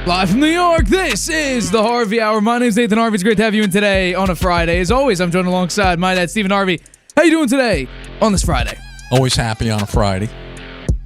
Live from New York, this is the Harvey Hour. My name's Stephen Harvey. It's great to have you in today on a Friday. As always, I'm joined alongside my dad, Stephen Harvey. How you doing today on this Friday? Always happy on a Friday.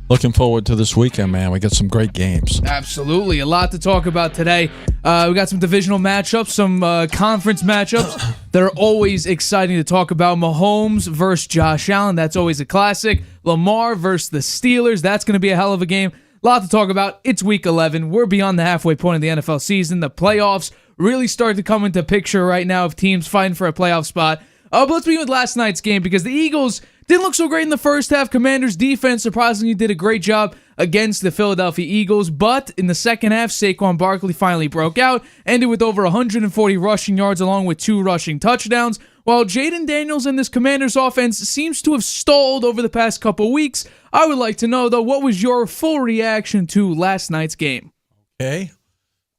Looking forward to this weekend, man. We got some great games. Absolutely. A lot to talk about today. We got some divisional matchups, some conference matchups that are always exciting to talk about. Mahomes versus Josh Allen. That's always a classic. Lamar versus the Steelers. That's going to be a hell of a game. A lot to talk about. It's Week 11. We're beyond the halfway point of the NFL season. The playoffs really start to come into picture right now of teams fighting for a playoff spot. But let's begin with last night's game because the Eagles didn't look so great in the first half. Commanders' defense surprisingly did a great job against the Philadelphia Eagles. But in the second half, Saquon Barkley finally broke out, ended with over 140 rushing yards along with 2 rushing touchdowns. While Jayden Daniels and this Commanders offense seems to have stalled over the past couple weeks, I would like to know, though, what was your full reaction to last night's game? Okay.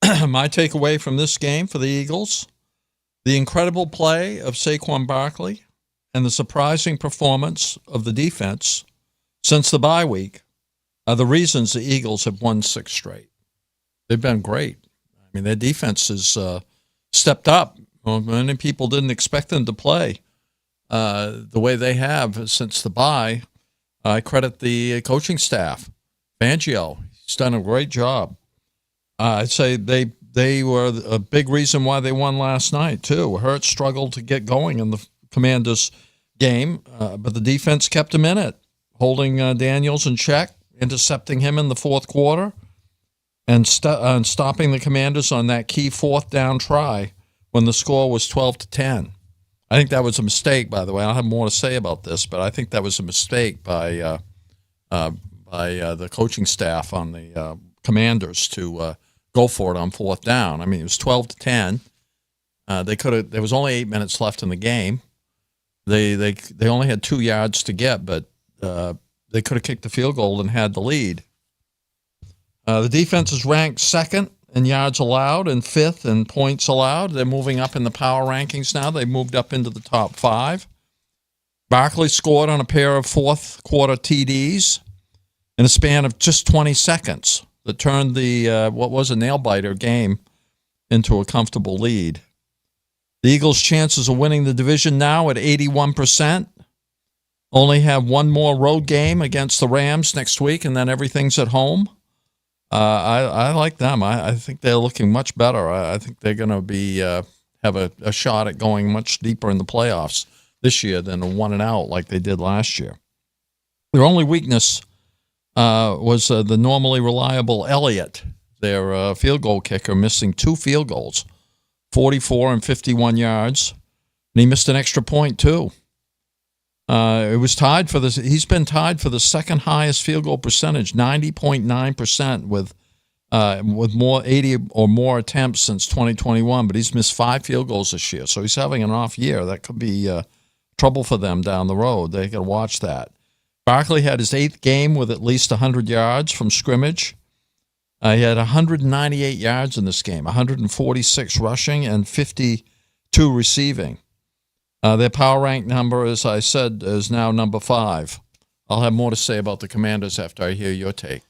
My takeaway from this game for the Eagles, the incredible play of Saquon Barkley and the surprising performance of the defense since the bye week are the reasons the Eagles have won 6 straight. They've been great. I mean, their defense has stepped up. Well, many people didn't expect them to play the way they have since the bye. I credit the coaching staff. Fangio, he's done a great job. I'd say they were a big reason why they won last night, too. Hurts struggled to get going in the Commanders game, but the defense kept him in it, holding Daniels in check, intercepting him in the fourth quarter, and stopping the Commanders on that key fourth down try when the score was 12-10. I think that was a mistake, by the way. I don't have more to say about this, but I think that was a mistake by the coaching staff on the Commanders to go for it on fourth down. I mean, it was 12-10. There was only 8 minutes left in the game. They only had 2 yards to get, but they could have kicked the field goal and had the lead. The defense is ranked second in yards allowed and 5th in points allowed. They're moving up in the power rankings now. They moved up into the top 5. Barkley scored on a pair of fourth quarter TDs in a span of just 20 seconds that turned the what was a nail-biter game into a comfortable lead. The Eagles' chances of winning the division now at 81%. Only have one more road game against the Rams next week, and then everything's at home. I like them. I think they're looking much better. I think they're going to be have a shot at going much deeper in the playoffs this year than a 1-and-out like they did last year. Their only weakness was the normally reliable Elliott, their field goal kicker, missing 2 field goals, 44 and 51 yards, and he missed an extra point too. It was tied for this. He's been tied for the second highest field goal percentage, 90.9%, with more 80 or more attempts since 2021. But he's missed 5 field goals this year, so he's having an off year. That could be trouble for them down the road. They got to watch that. Barkley had his 8th game with at least 100 yards from scrimmage. He had 198 yards in this game, 146 rushing and 52 receiving. Their power rank number, as I said, is now number 5. I'll have more to say about the Commanders after I hear your take.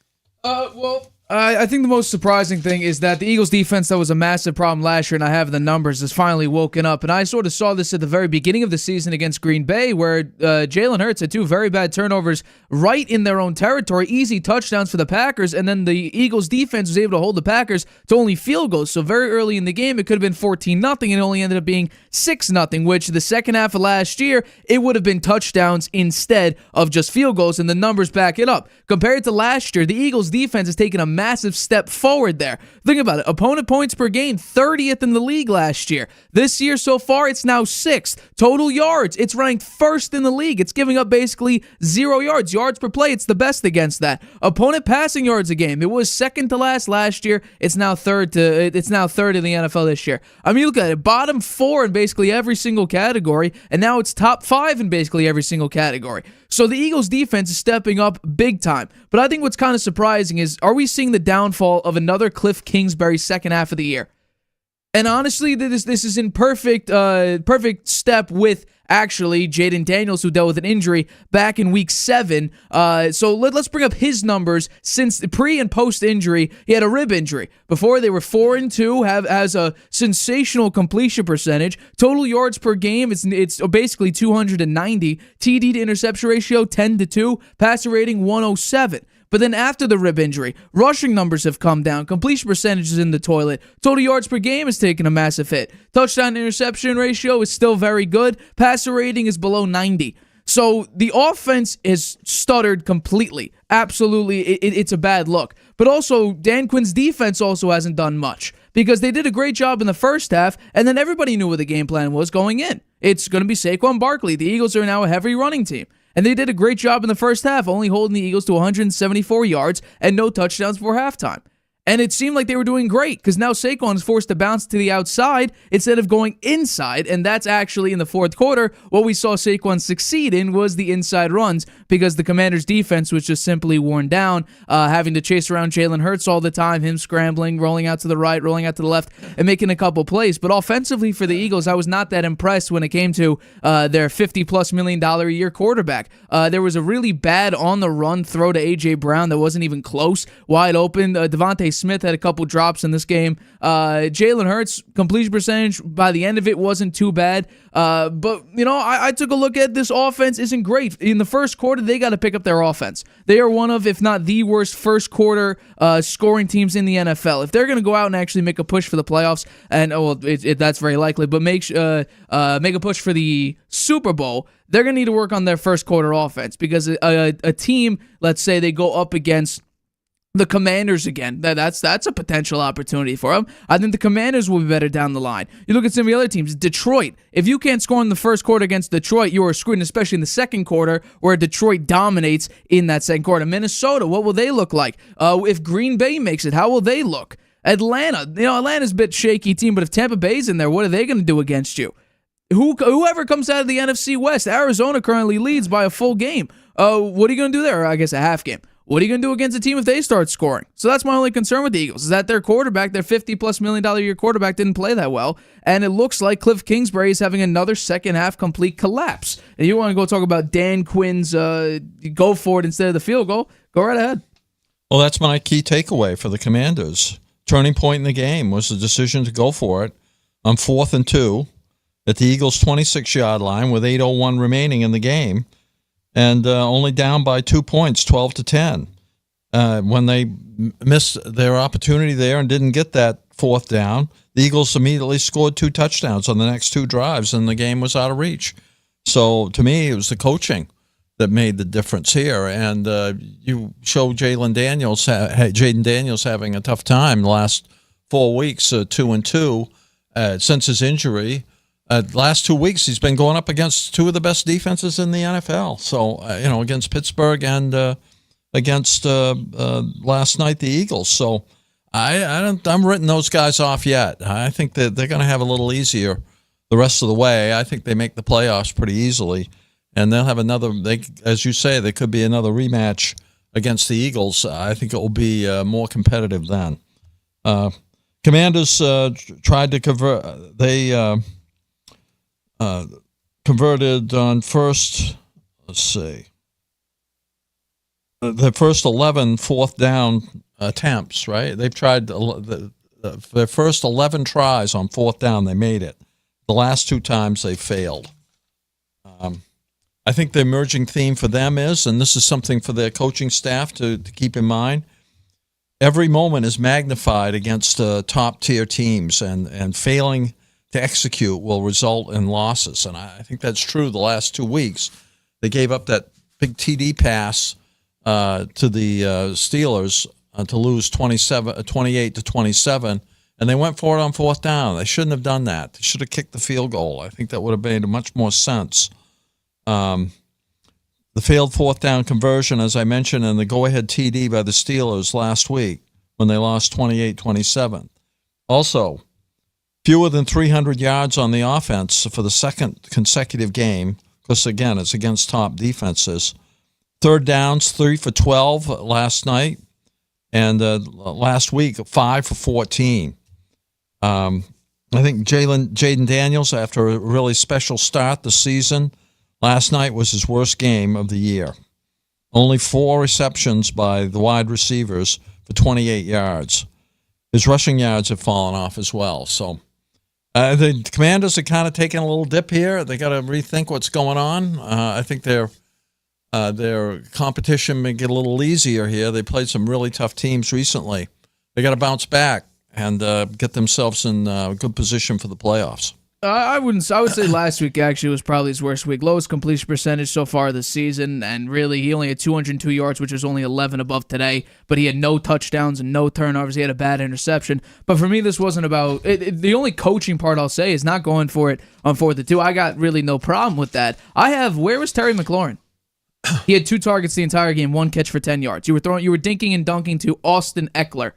I think the most surprising thing is that the Eagles' defense, that was a massive problem last year, and I have the numbers, has finally woken up. And I sort of saw this at the very beginning of the season against Green Bay, where Jalen Hurts had 2 very bad turnovers right in their own territory, easy touchdowns for the Packers, and then the Eagles' defense was able to hold the Packers to only field goals. So very early in the game, it could have been 14-0, and it only ended up being 6-0, which the second half of last year, it would have been touchdowns instead of just field goals, and the numbers back it up. Compared to last year, the Eagles' defense has taken a massive step forward there. Think about it. Opponent points per game, 30th in the league last year. This year so far, it's now 6th. Total yards, it's ranked 1st in the league. It's giving up basically 0 yards. Yards per play, it's the best against that. Opponent passing yards a game, it was 2nd to last year. It's now 3rd in the NFL this year. I mean, look at it. Bottom 4 in basically every single category, and now it's top 5 in basically every single category. So the Eagles' defense is stepping up big time. But I think what's kind of surprising is, are we seeing the downfall of another Cliff Kingsbury second half of the year? And honestly, this is in perfect step with actually Jayden Daniels, who dealt with an injury back in week 7. So let's bring up his numbers since pre and post injury. He had a rib injury. Before, they were 4-2, has a sensational completion percentage. Total yards per game, it's basically 290. TD to interception ratio 10-2. Passer rating 107. But then after the rib injury, rushing numbers have come down. Completion percentage is in the toilet. Total yards per game has taken a massive hit. Touchdown interception ratio is still very good. Passer rating is below 90. So the offense is stuttered completely. Absolutely, it's a bad look. But also, Dan Quinn's defense also hasn't done much, because they did a great job in the first half, and then everybody knew what the game plan was going in. It's going to be Saquon Barkley. The Eagles are now a heavy running team. And they did a great job in the first half, only holding the Eagles to 174 yards and no touchdowns before halftime. And it seemed like they were doing great, because now Saquon is forced to bounce to the outside instead of going inside, and that's actually in the fourth quarter. What we saw Saquon succeed in was the inside runs, because the Commanders' defense was just simply worn down, having to chase around Jalen Hurts all the time, him scrambling, rolling out to the right, rolling out to the left, and making a couple plays. But offensively for the Eagles, I was not that impressed when it came to their $50+ million a year quarterback. There was a really bad on-the-run throw to A.J. Brown that wasn't even close, wide open. Devontae Smith had a couple drops in this game. Jalen Hurts, completion percentage by the end of it wasn't too bad. But, I took a look at this offense isn't great. In the first quarter, they got to pick up their offense. They are one of, if not the worst, first quarter scoring teams in the NFL. If they're going to go out and actually make a push for the playoffs, and that's very likely, but make a push for the Super Bowl, they're going to need to work on their first quarter offense, because a team, let's say they go up against the Commanders again, that's a potential opportunity for them. I think the Commanders will be better down the line. You look at some of the other teams. Detroit, if you can't score in the first quarter against Detroit, you are screwed, especially in the second quarter, where Detroit dominates in that second quarter. Minnesota, what will they look like? If Green Bay makes it, how will they look? Atlanta, Atlanta's a bit shaky team, but if Tampa Bay's in there, what are they going to do against you? Whoever comes out of the NFC West, Arizona currently leads by a full game. What are you going to do there? I guess a half game. What are you going to do against a team if they start scoring? So that's my only concern with the Eagles, is that their quarterback, their $50+ million a year quarterback, didn't play that well. And it looks like Cliff Kingsbury is having another second half complete collapse. And you want to go talk about Dan Quinn's go for it instead of the field goal, go right ahead. Well, that's my key takeaway for the Commanders. Turning point in the game was the decision to go for it on 4th and 2 at the Eagles' 26-yard line with 8:01 remaining in the game. And only down by 2 points, 12-10. When they missed their opportunity there and didn't get that 4th down, the Eagles immediately scored 2 touchdowns on the next 2 drives, and the game was out of reach. So to me, it was the coaching that made the difference here. And you show Jayden Daniels having a tough time the last 4 weeks, 2-2 since his injury. Last 2 weeks, he's been going up against 2 of the best defenses in the NFL. So, against Pittsburgh and against last night the Eagles. So, I'm writing those guys off yet. I think that they're going to have a little easier the rest of the way. I think they make the playoffs pretty easily. and they'll have another. As you say, there could be another rematch against the Eagles. I think it will be more competitive then. Commanders tried to convert. They converted on first. Let's see. The first 11 fourth down attempts. Right? They've tried their first 11 tries on fourth down. They made it. The last 2 times they failed. I think the emerging theme for them is, and this is something for their coaching staff to keep in mind, every moment is magnified against top-tier teams, and failing to execute will result in losses. And I think that's true the last 2 weeks. They gave up that big TD pass to the Steelers to lose 28-27, and they went for it on fourth down. They shouldn't have done that. They should have kicked the field goal. I think that would have made much more sense. The failed fourth down conversion, as I mentioned, and the go-ahead TD by the Steelers last week when they lost 28-27. Also, fewer than 300 yards on the offense for the second consecutive game, because, again, it's against top defenses. Third downs, 3 for 12 last night, and last week, 5 for 14. I think Jayden Daniels, after a really special start this season, last night was his worst game of the year. Only 4 receptions by the wide receivers for 28 yards. His rushing yards have fallen off as well. So the Commanders are kind of taking a little dip here. They got to rethink what's going on. I think their competition may get a little easier here. They played some really tough teams recently. They got to bounce back and get themselves in a good position for the playoffs. I would say last week actually was probably his worst week. Lowest completion percentage so far this season, and really he only had 202 yards, which was only 11 above today, but he had no touchdowns and no turnovers. He had a bad interception. But for me, this wasn't about the only coaching part I'll say is not going for it on 4th and 2. I got really no problem with that. Where was Terry McLaurin? He had 2 targets the entire game, 1 catch for 10 yards. You were dinking and dunking to Austin Eckler.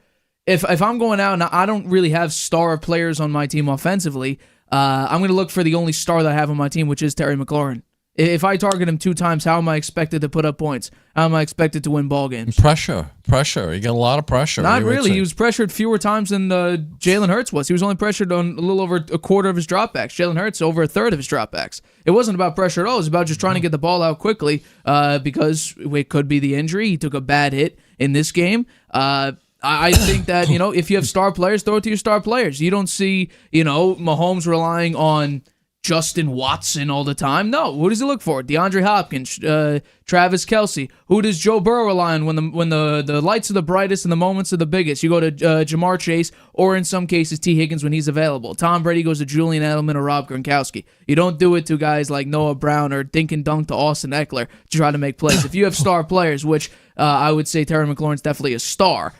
If I'm going out and I don't really have star players on my team offensively, I'm going to look for the only star that I have on my team, which is Terry McLaurin. If I target him 2 times, how am I expected to put up points? How am I expected to win ball games? Pressure. You got a lot of pressure. Not really. He was pressured fewer times than Jalen Hurts was. He was only pressured on a little over a quarter of his dropbacks. Jalen Hurts over a third of his dropbacks. It wasn't about pressure at all. It was about just trying to get the ball out quickly because it could be the injury. He took a bad hit in this game. I think that, if you have star players, throw it to your star players. You don't see, Mahomes relying on Justin Watson all the time. No, who does he look for? DeAndre Hopkins, Travis Kelce. Who does Joe Burrow rely on when the lights are the brightest and the moments are the biggest? You go to Jamar Chase, or in some cases T. Higgins when he's available. Tom Brady goes to Julian Edelman or Rob Gronkowski. You don't do it to guys like Noah Brown or dink and dunk to Austin Eckler to try to make plays. If you have star players, which I would say Terry McLaurin's definitely a star,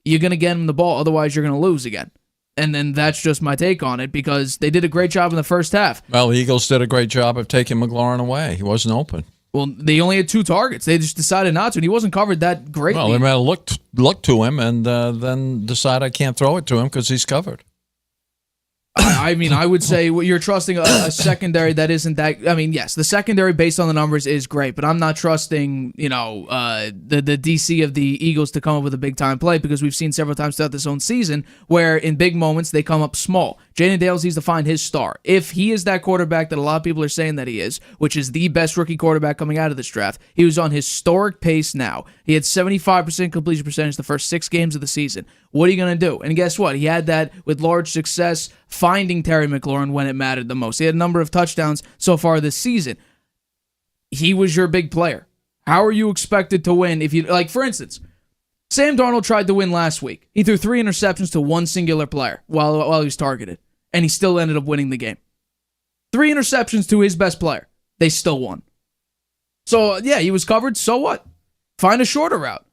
you're going to get him the ball, otherwise you're going to lose again. And then that's just my take on it, because they did a great job in the first half. Well, the Eagles did a great job of taking McLaurin away. He wasn't open. Well, they only had 2 targets. They just decided not to, and he wasn't covered that greatly. Well, they might have looked to him and then decide I can't throw it to him because he's covered. I mean, I would say you're trusting a secondary that isn't that. I mean, yes, the secondary based on the numbers is great, but I'm not trusting, the DC of the Eagles to come up with a big time play, because we've seen several times throughout this own season where in big moments they come up small. Jayden Daniels needs to find his star. If he is that quarterback that a lot of people are saying that he is, which is the best rookie quarterback coming out of this draft, he was on historic pace now. He had 75% completion percentage the first 6 games of the season. What are you going to do? And guess what? He had that with large success finding Terry McLaurin when it mattered the most. He had a number of touchdowns so far this season. He was your big player. How are you expected to win if you, like, for instance, Sam Darnold tried to win last week. He threw 3 interceptions to one singular player while he was targeted, and he still ended up winning the game. 3 interceptions to his best player. They still won. So, yeah, he was covered. So what? Find a shorter route.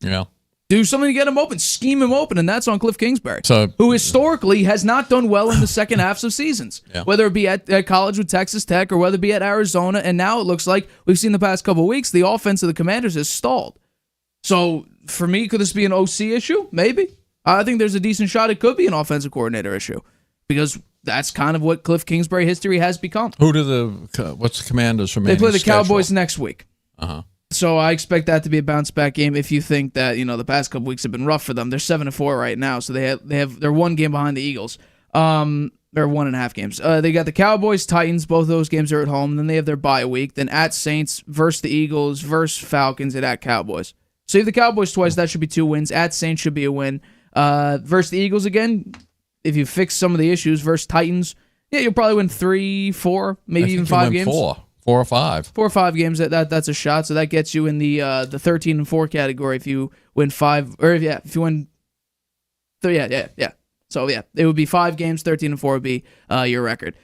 Yeah. Do something to get him open. Scheme him open, and that's on Cliff Kingsbury, who historically has not done well in the second halves of seasons, whether it be at college with Texas Tech or whether it be at Arizona, and now it looks like we've seen the past couple of weeks the offense of the Commanders has stalled. So, for me, could this be an OC issue? Maybe. I think there's a decent shot it could be an offensive coordinator issue, because that's kind of what Cliff Kingsbury history has become. What's the Commanders' remaining They play the schedule? Cowboys next week. Uh-huh. So I expect that to be a bounce back game. If you think that the past couple weeks have been rough for them, they're 7-4 right now, so they're one game behind the Eagles. They're 1.5 games. They got the Cowboys, Titans. Both of those games are at home. Then they have their bye week. Then at Saints versus the Eagles versus Falcons and at Cowboys. So you have the Cowboys twice. That should be 2 wins. At Saints should be a win. Versus the Eagles again. If you fix some of the issues versus Titans, you'll probably win 3, 4, maybe even 5 games. 4 or 5. 4 or 5 games. That's a shot. So that gets you in the 13-4 category if you win 5, or if you win. So yeah. So yeah, it would be 5 games. 13-4 would be your record.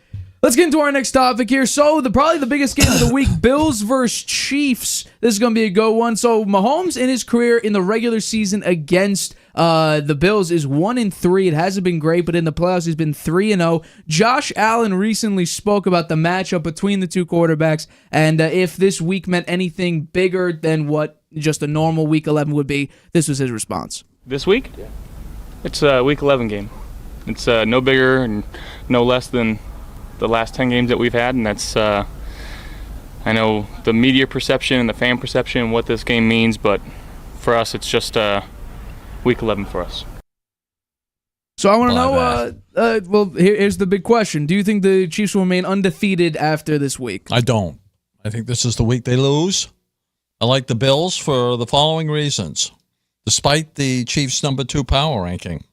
Let's get into our next topic here. So probably the biggest game of the week, Bills versus Chiefs. This is going to be a good one. So Mahomes in his career in the regular season against the Bills is 1-3. It hasn't been great, but in the playoffs he's been 3-0. Josh Allen recently spoke about the matchup between the two quarterbacks and if this week meant anything bigger than what just a normal Week 11 would be. This was his response. This week? Yeah. It's a Week 11 game. It's no bigger and no less than the last 10 games that we've had, and that's I know the media perception and the fan perception what this game means, but for us it's just Week 11 for us. So I want to know, here's the big question. Do you think the Chiefs will remain undefeated after this week? I don't. I think this is the week they lose. I like the Bills for the following reasons. Despite the Chiefs' number 2 power ranking,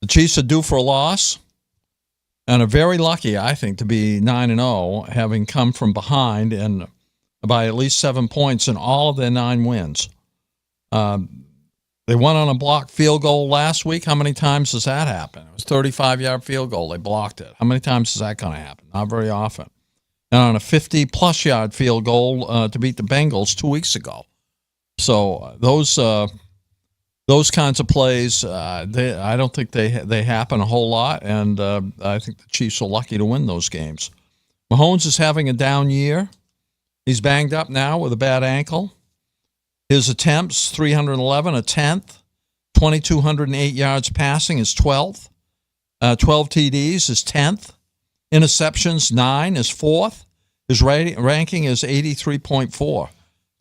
the Chiefs are due for a loss and are very lucky, I think, to be 9-0, having come from behind and by at least 7 points in all of their 9 wins. They won on a blocked field goal last week. How many times does that happen? It was a 35-yard field goal. They blocked it. How many times is that going to happen? Not very often. And on a 50-plus yard field goal to beat the Bengals 2 weeks ago. So those kinds of plays, I don't think they happen a whole lot, and I think the Chiefs are lucky to win those games. Mahomes is having a down year. He's banged up now with a bad ankle. His attempts, 311, a 10th. 2,208 yards passing is 12th. 12 TDs is 10th. Interceptions, 9 is 4th. His ranking is 83.4.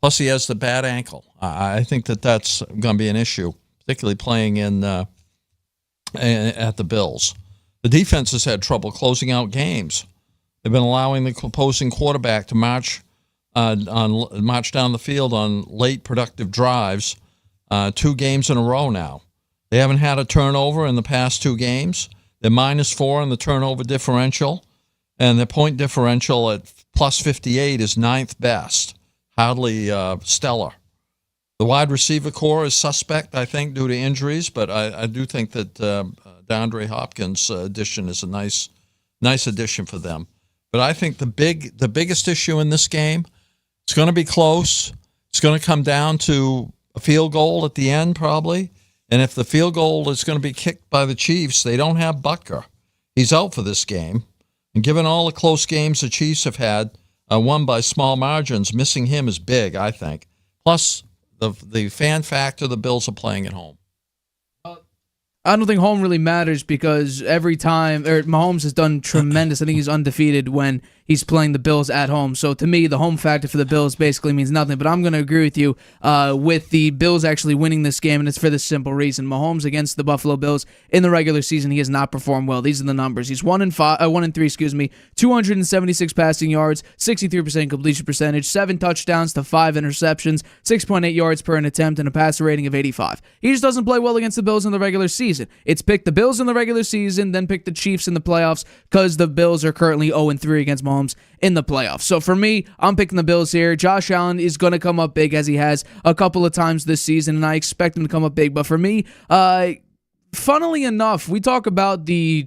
Plus, he has the bad ankle. I think that's going to be an issue, particularly playing at the Bills. The defense has had trouble closing out games. They've been allowing the opposing quarterback to march down the field on late productive drives 2 games in a row now. They haven't had a turnover in the past 2 games. They're -4 in the turnover differential, and their point differential at plus 58 is 9th best. Hardly stellar. The wide receiver core is suspect, I think, due to injuries, but I do think that DeAndre Hopkins' addition is a nice addition for them. But I think the biggest issue in this game, it's going to be close. It's going to come down to a field goal at the end, probably. And if the field goal is going to be kicked by the Chiefs, they don't have Butker. He's out for this game. And given all the close games the Chiefs have had, won by small margins, missing him is big, I think. Plus, the fan factor, the Bills are playing at home. I don't think home really matters because every time Mahomes has done tremendous. I think he's undefeated when he's playing the Bills at home. So to me, the home factor for the Bills basically means nothing. But I'm going to agree with you with the Bills actually winning this game, and it's for this simple reason. Mahomes against the Buffalo Bills in the regular season, he has not performed well. These are the numbers. He's 1-3, 276 passing yards, 63% completion percentage, 7 touchdowns to 5 interceptions, 6.8 yards per an attempt, and a passer rating of 85. He just doesn't play well against the Bills in the regular season. It's pick the Bills in the regular season, then pick the Chiefs in the playoffs because the Bills are currently 0-3 against Mahomes in the playoffs. So for me, I'm picking the Bills here. Josh Allen is going to come up big as he has a couple of times this season, and I expect him to come up big. But for me, funnily enough, we talk about the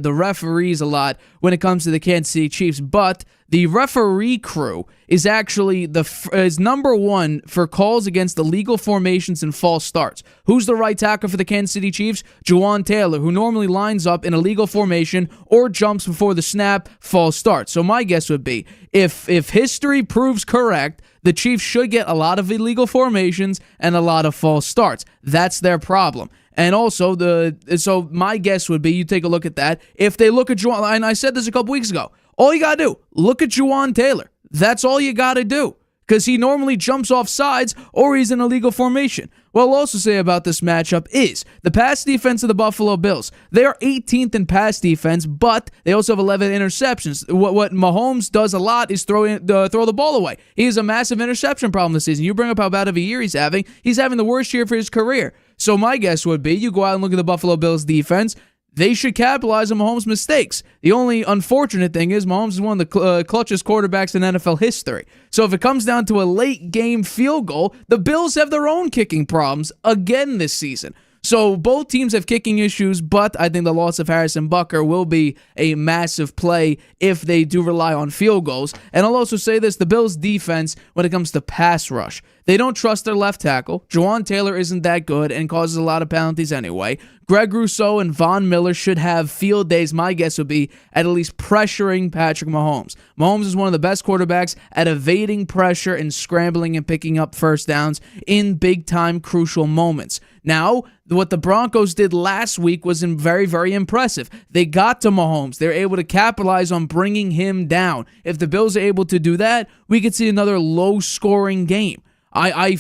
referees a lot when it comes to the Kansas City Chiefs, but the referee crew is actually is number one for calls against illegal formations and false starts. Who's the right tackle for the Kansas City Chiefs? Juwan Taylor, who normally lines up in a legal formation or jumps before the snap, false start. So my guess would be, if history proves correct, the Chiefs should get a lot of illegal formations and a lot of false starts. That's their problem. And also, so my guess would be, you take a look at that. If they look at Juwan, and I said this a couple weeks ago, all you got to do, look at Juwan Taylor. That's all you got to do, because he normally jumps off sides or he's in a legal formation. What I'll also say about this matchup is the pass defense of the Buffalo Bills. They are 18th in pass defense, but they also have 11 interceptions. What Mahomes does a lot is throw the ball away. He has a massive interception problem this season. You bring up how bad of a year he's having. He's having the worst year for his career. So my guess would be, you go out and look at the Buffalo Bills defense, they should capitalize on Mahomes' mistakes. The only unfortunate thing is Mahomes is one of the clutchest quarterbacks in NFL history. So if it comes down to a late-game field goal, the Bills have their own kicking problems again this season. So both teams have kicking issues, but I think the loss of Harrison Butker will be a massive play if they do rely on field goals. And I'll also say this, the Bills' defense, when it comes to pass rush, they don't trust their left tackle. Juwan Taylor isn't that good and causes a lot of penalties anyway. Greg Rousseau and Von Miller should have field days, my guess would be, at least pressuring Patrick Mahomes. Mahomes is one of the best quarterbacks at evading pressure and scrambling and picking up first downs in big-time crucial moments. Now, what the Broncos did last week was very, very impressive. They got to Mahomes. They're able to capitalize on bringing him down. If the Bills are able to do that, we could see another low-scoring game. I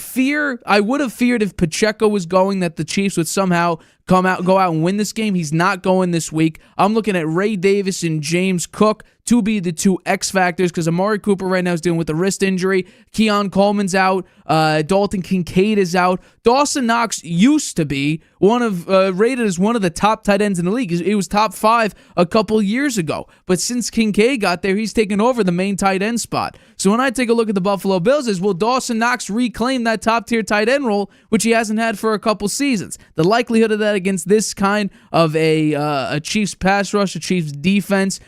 would have feared if Pacheco was going that the Chiefs would somehow go out and win this game. He's not going this week. I'm looking at Ray Davis and James Cook to be the two X factors, because Amari Cooper right now is dealing with a wrist injury. Keon Coleman's out. Dalton Kincaid is out. Dawson Knox used to be rated as one of the top tight ends in the league. He was top 5 a couple years ago. But since Kincaid got there, he's taken over the main tight end spot. So when I take a look at the Buffalo Bills, will Dawson Knox reclaim that top-tier tight end role, which he hasn't had for a couple seasons? The likelihood of that against this kind of a Chiefs pass rush, a Chiefs defense,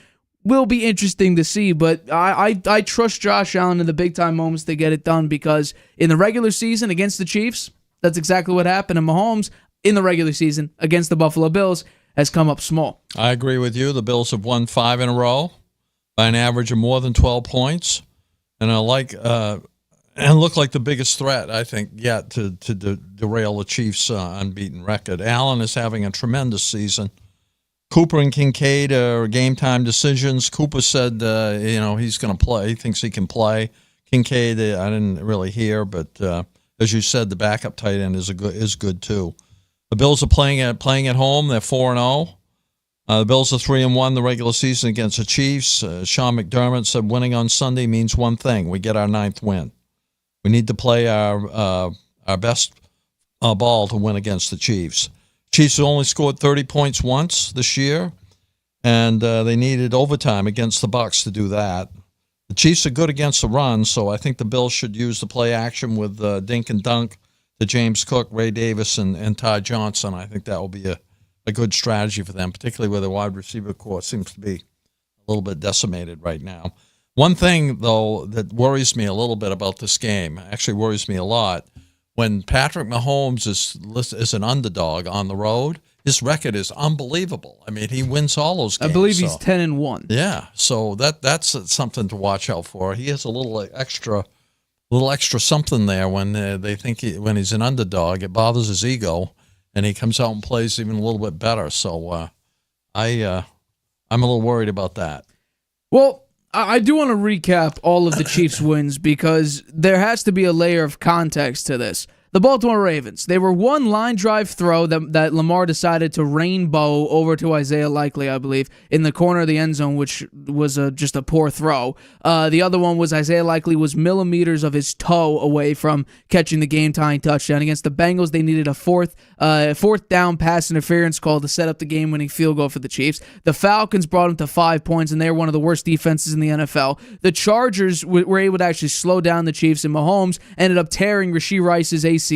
will be interesting to see, but I trust Josh Allen in the big-time moments to get it done, because in the regular season against the Chiefs, that's exactly what happened. And Mahomes, in the regular season against the Buffalo Bills, has come up small. I agree with you. The Bills have won 5 in a row by an average of more than 12 points, and look like the biggest threat, I think, yet to derail the Chiefs' unbeaten record. Allen is having a tremendous season. Cooper and Kincaid are game-time decisions. Cooper said, he's going to play. He thinks he can play. Kincaid, I didn't really hear, but as you said, the backup tight end is good too. The Bills are playing at home. They're 4-0. The Bills are 3-1 the regular season against the Chiefs. Sean McDermott said winning on Sunday means one thing: we get our 9th win. We need to play our best ball to win against the Chiefs. Chiefs have only scored 30 points once this year, and they needed overtime against the Bucs to do that. The Chiefs are good against the run, so I think the Bills should use the play action with dink and dunk to James Cook, Ray Davis, and Ty Johnson. I think that will be a good strategy for them, particularly where the wide receiver corps seems to be a little bit decimated right now. One thing, though, that worries me a little bit about this game, actually worries me a lot, when Patrick Mahomes is an underdog on the road, his record is unbelievable. I mean, he wins all those games. I believe he's 10-1. Yeah, so that's something to watch out for. He has a little extra something there when they think when he's an underdog. It bothers his ego, and he comes out and plays even a little bit better. So I'm a little worried about that. Well, I do want to recap all of the Chiefs' wins, because there has to be a layer of context to this. The Baltimore Ravens, they were one line drive throw that Lamar decided to rainbow over to Isaiah Likely, I believe, in the corner of the end zone, which was just a poor throw. The other one was Isaiah Likely was millimeters of his toe away from catching the game-tying touchdown. Against the Bengals, they needed a fourth down pass interference call to set up the game-winning field goal for the Chiefs. The Falcons brought them to 5 points, and they're one of the worst defenses in the NFL. The Chargers were able to actually slow down the Chiefs, and Mahomes ended up tearing Rashee Rice's ACL.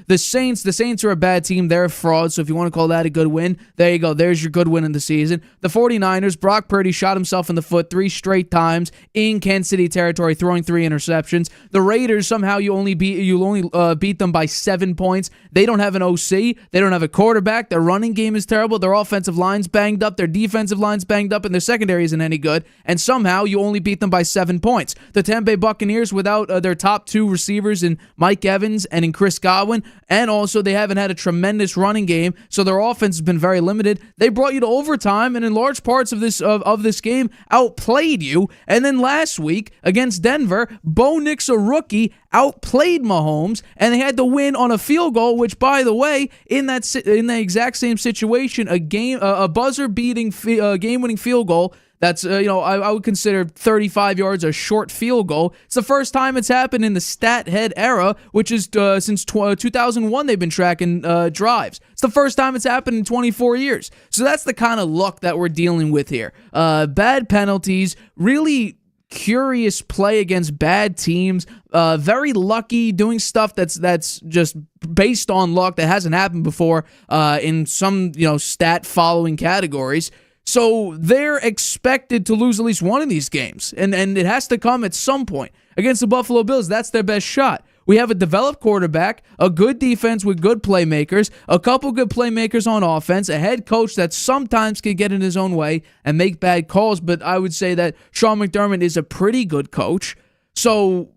The Saints are a bad team. They're a fraud, so if you want to call that a good win, there you go. There's your good win in the season. The 49ers, Brock Purdy shot himself in the foot 3 straight times in Kansas City territory, throwing 3 interceptions. The Raiders, somehow you only beat them by 7 points. They don't have an OC. They don't have a quarterback. Their running game is terrible. Their offensive line's banged up. Their defensive line's banged up, and their secondary isn't any good. And somehow you only beat them by 7 points. The Tampa Bay Buccaneers, without their top 2 receivers in Mike Evans and in Chris Godwin, and also they haven't had a tremendous running game, so their offense has been very limited. They brought you to overtime, and in large parts of this game, outplayed you. And then last week against Denver, Bo Nix, a rookie, outplayed Mahomes, and they had to win on a field goal. Which, by the way, in the exact same situation, a buzzer-beating game-winning field goal. That's, I would consider 35 yards a short field goal. It's the first time it's happened in the stat head era, which is since 2001 they've been tracking drives. It's the first time it's happened in 24 years. So that's the kind of luck that we're dealing with here. Bad penalties, really curious play against bad teams, very lucky, doing stuff that's just based on luck that hasn't happened before in some stat following categories. So they're expected to lose at least one of these games, and it has to come at some point. Against the Buffalo Bills, that's their best shot. We have a developed quarterback, a good defense with good playmakers, a couple good playmakers on offense, a head coach that sometimes can get in his own way and make bad calls, but I would say that Sean McDermott is a pretty good coach. So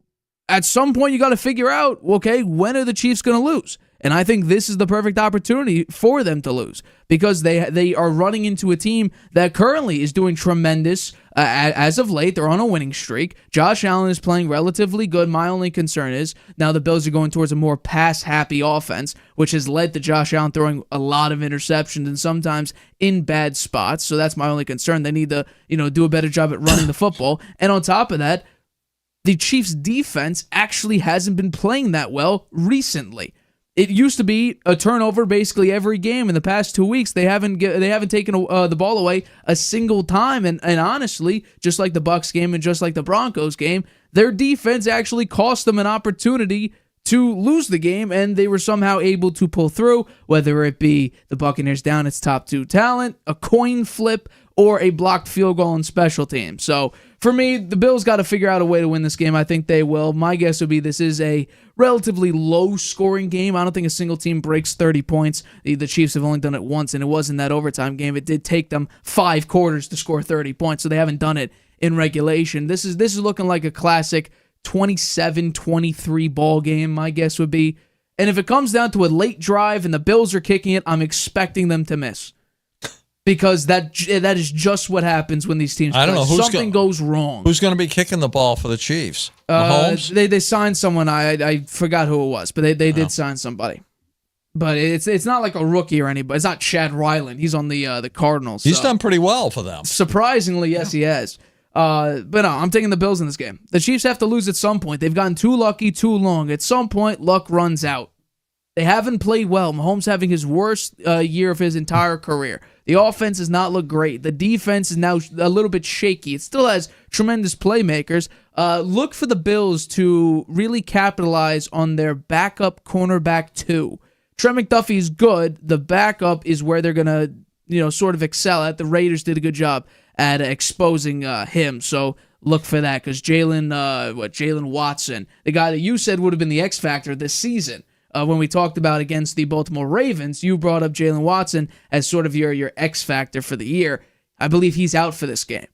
at some point you got to figure out, okay, when are the Chiefs going to lose? And I think this is the perfect opportunity for them to lose because they are running into a team that currently is doing tremendous as of late. They're on a winning streak. Josh Allen is playing relatively good. My only concern is now the Bills are going towards a more pass-happy offense, which has led to Josh Allen throwing a lot of interceptions and sometimes in bad spots. So that's my only concern. They need to do a better job at running the football. And on top of that, the Chiefs' defense actually hasn't been playing that well recently. It used to be a turnover basically every game. In the past 2 weeks, they haven't taken the ball away a single time. And honestly, just like the Bucs game and just like the Broncos game, their defense actually cost them an opportunity to lose the game, and they were somehow able to pull through, whether it be the Buccaneers down its top 2 talent, a coin flip, or a blocked field goal in special teams. So for me, the Bills got to figure out a way to win this game. I think they will. My guess would be this is a relatively low-scoring game. I don't think a single team breaks 30 points. The Chiefs have only done it once, and it was in that overtime game. It did take them 5 quarters to score 30 points, so they haven't done it in regulation. This is looking like a classic 27-23 ball game, my guess would be. And if it comes down to a late drive and the Bills are kicking it, I'm expecting them to miss. Because that is just what happens when these teams play. I don't know. Something goes wrong. Who's going to be kicking the ball for the Chiefs? Mahomes? They signed someone. I forgot who it was, but they did sign somebody. But it's not like a rookie or anybody. It's not Chad Ryland. He's on the Cardinals. He's done pretty well for them. Surprisingly, yes, he has. But no, I'm taking the Bills in this game. The Chiefs have to lose at some point. They've gotten too lucky too long. At some point, luck runs out. They haven't played well. Mahomes having his worst year of his entire career. The offense does not look great. The defense is now a little bit shaky. It still has tremendous playmakers. Look for the Bills to really capitalize on their backup cornerback 2. Trent McDuffie is good. The backup is where they're going to, sort of excel at. The Raiders did a good job at exposing him. So look for that because Jalen Watson, the guy that you said would have been the X factor this season. When we talked about against the Baltimore Ravens, you brought up Jalen Watson as sort of your X factor for the year. I believe he's out for this game.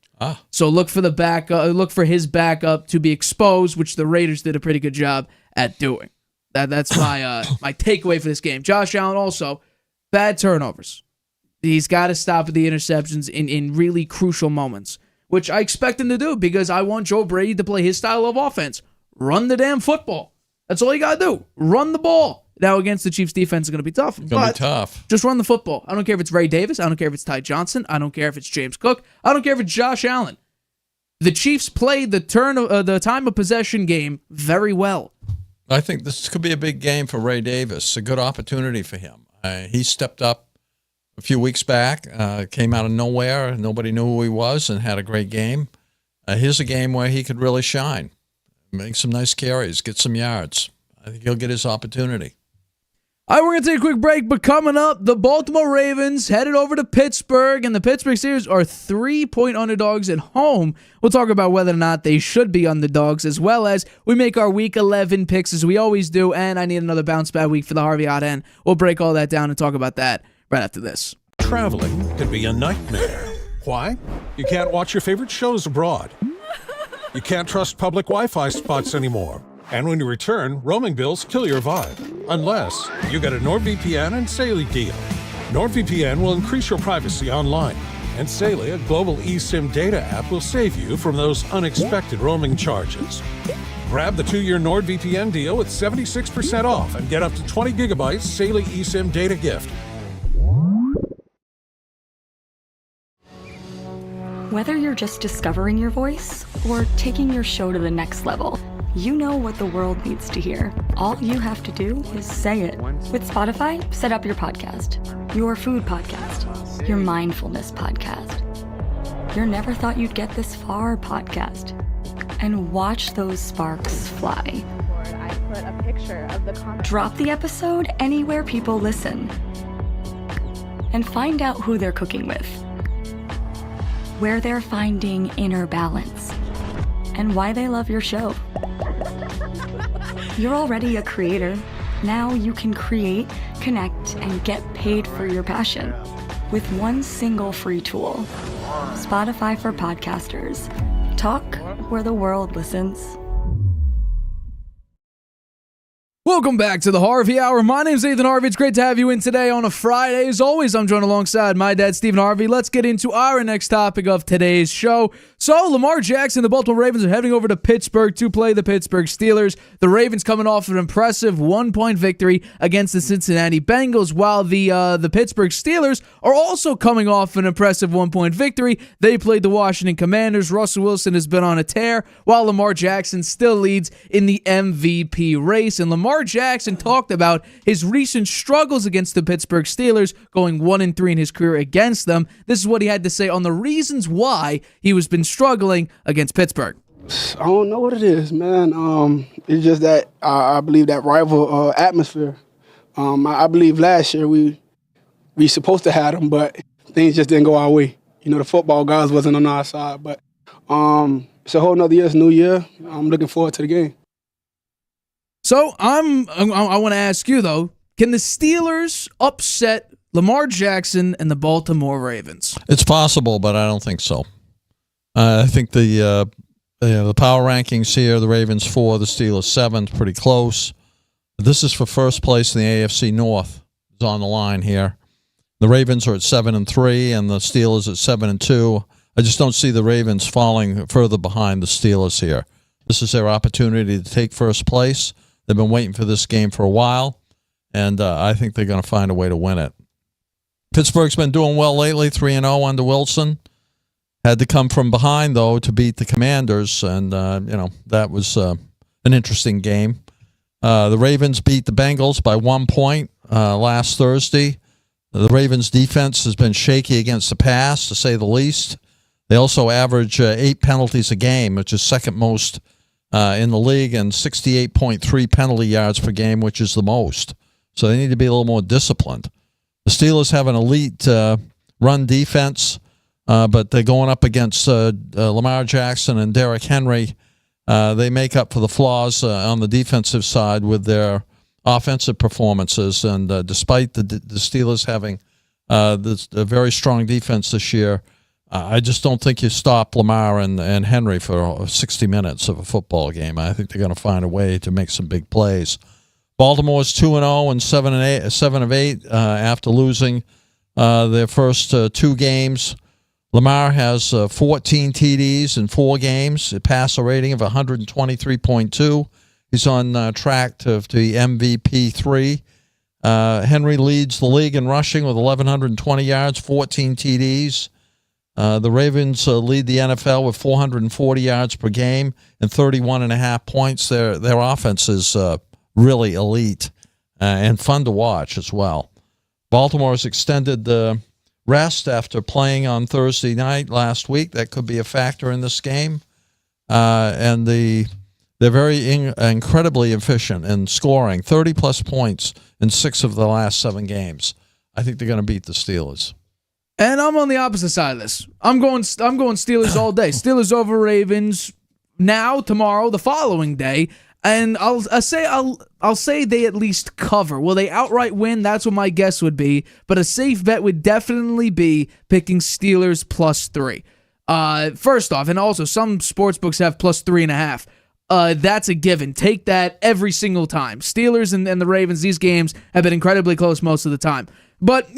So look for look for his backup to be exposed, which the Raiders did a pretty good job at doing. That's my my takeaway for this game. Josh Allen also bad turnovers. He's got to stop at the interceptions in really crucial moments, which I expect him to do because I want Joe Brady to play his style of offense. Run the damn football. That's all you got to do. Run the ball. Now, against the Chiefs' defense, it's going to be tough. It's going to be tough. Just run the football. I don't care if it's Ray Davis. I don't care if it's Ty Johnson. I don't care if it's James Cook. I don't care if it's Josh Allen. The Chiefs played the time of possession game very well. I think this could be a big game for Ray Davis. A good opportunity for him. He stepped up a few weeks back, came out of nowhere. Nobody knew who he was and had a great game. Here's a game where he could really shine. Make some nice carries, get some yards. I think he'll get his opportunity. All right, we're going to take a quick break, but coming up, the Baltimore Ravens headed over to Pittsburgh, and the Pittsburgh Steelers are 3-point underdogs at home. We'll talk about whether or not they should be underdogs, as well as we make our Week 11 picks, as we always do, and I need another bounce-back week for the Harvey Hour, and we'll break all that down and talk about that right after this. Traveling can be a nightmare. Why? You can't watch your favorite shows abroad. You can't trust public Wi-Fi spots anymore. And when you return, roaming bills kill your vibe. Unless you get a NordVPN and Saley deal. NordVPN will increase your privacy online. And Saley, a global eSIM data app, will save you from those unexpected roaming charges. Grab the 2-year NordVPN deal with 76% off and get up to 20 gigabytes Saley eSIM data gift. Whether you're just discovering your voice or taking your show to the next level, you know what the world needs to hear. All you have to do is say it. With Spotify, set up your podcast. Your food podcast. Your mindfulness podcast. Your never thought you'd get this far podcast. And watch those sparks fly. I put a picture of the comment. Drop the episode anywhere people listen. And find out who they're cooking with. Where they're finding inner balance. And why they love your show. You're already a creator. Now you can create, connect, and get paid for your passion with one single free tool. Spotify for podcasters. Talk where the world listens. Welcome back to the Harvey Hour. My name's Stephen Harvey. It's great to have you in today on a Friday. As always, I'm joined alongside my dad, Stephen Harvey. Let's get into our next topic of today's show. So, Lamar Jackson, the Baltimore Ravens are heading over to Pittsburgh to play the Pittsburgh Steelers. The Ravens coming off an impressive 1-point victory against the Cincinnati Bengals, while the Pittsburgh Steelers are also coming off an impressive 1-point victory. They played the Washington Commanders. Russell Wilson has been on a tear, while Lamar Jackson still leads in the MVP race. And Lamar Jackson talked about his recent struggles against the Pittsburgh Steelers, going 1-3 in his career against them. This is what he had to say on the reasons why he was been struggling against Pittsburgh. I don't know what it is, man. It's just that I believe that rival atmosphere. I believe last year we supposed to have them, but things just didn't go our way. You know, the football guys wasn't on our side, but it's a whole nother year. It's a new year. I'm looking forward to the game. So I want to ask you, though, can the Steelers upset Lamar Jackson and the Baltimore Ravens? It's possible, but I don't think so. I think the power rankings here, the Ravens 4, the Steelers 7, pretty close. This is for first place in the AFC North. It's on the line here. The Ravens are at 7-3, and the Steelers at 7-2. I just don't see the Ravens falling further behind the Steelers here. This is their opportunity to take first place. They've been waiting for this game for a while, and I think they're going to find a way to win it. Pittsburgh's been doing well lately, 3-0 under Wilson. Had to come from behind, though, to beat the Commanders, and, that was an interesting game. The Ravens beat the Bengals by 1 point last Thursday. The Ravens' defense has been shaky against the pass, to say the least. They also average 8 penalties a game, which is second most in the league, and 68.3 penalty yards per game, which is the most. So they need to be a little more disciplined. The Steelers have an elite run defense, but they're going up against Lamar Jackson and Derrick Henry. They make up for the flaws on the defensive side with their offensive performances. And despite the Steelers having a very strong defense this year, I just don't think you stop Lamar and Henry for 60 minutes of a football game. I think they're going to find a way to make some big plays. Baltimore's 2-0 and 7 of 8 after losing their first 2 games. Lamar has 14 TDs in 4 games, a passer rating of 123.2. He's on track to the MVP 3. Henry leads the league in rushing with 1,120 yards, 14 TDs. The Ravens lead the NFL with 440 yards per game and 31.5 points. Their offense is really elite and fun to watch as well. Baltimore's extended the rest after playing on Thursday night last week. That could be a factor in this game. And the They're very incredibly efficient in scoring, 30-plus points in 6 of the last 7 games. I think they're going to beat the Steelers. And I'm on the opposite side of this. I'm going Steelers all day. Steelers over Ravens now, tomorrow, the following day. And I'll say they at least cover. Will they outright win? That's what my guess would be. But a safe bet would definitely be picking Steelers +3. First off, and also some sportsbooks have +3.5. That's a given. Take that every single time. Steelers and the Ravens, these games have been incredibly close most of the time. But,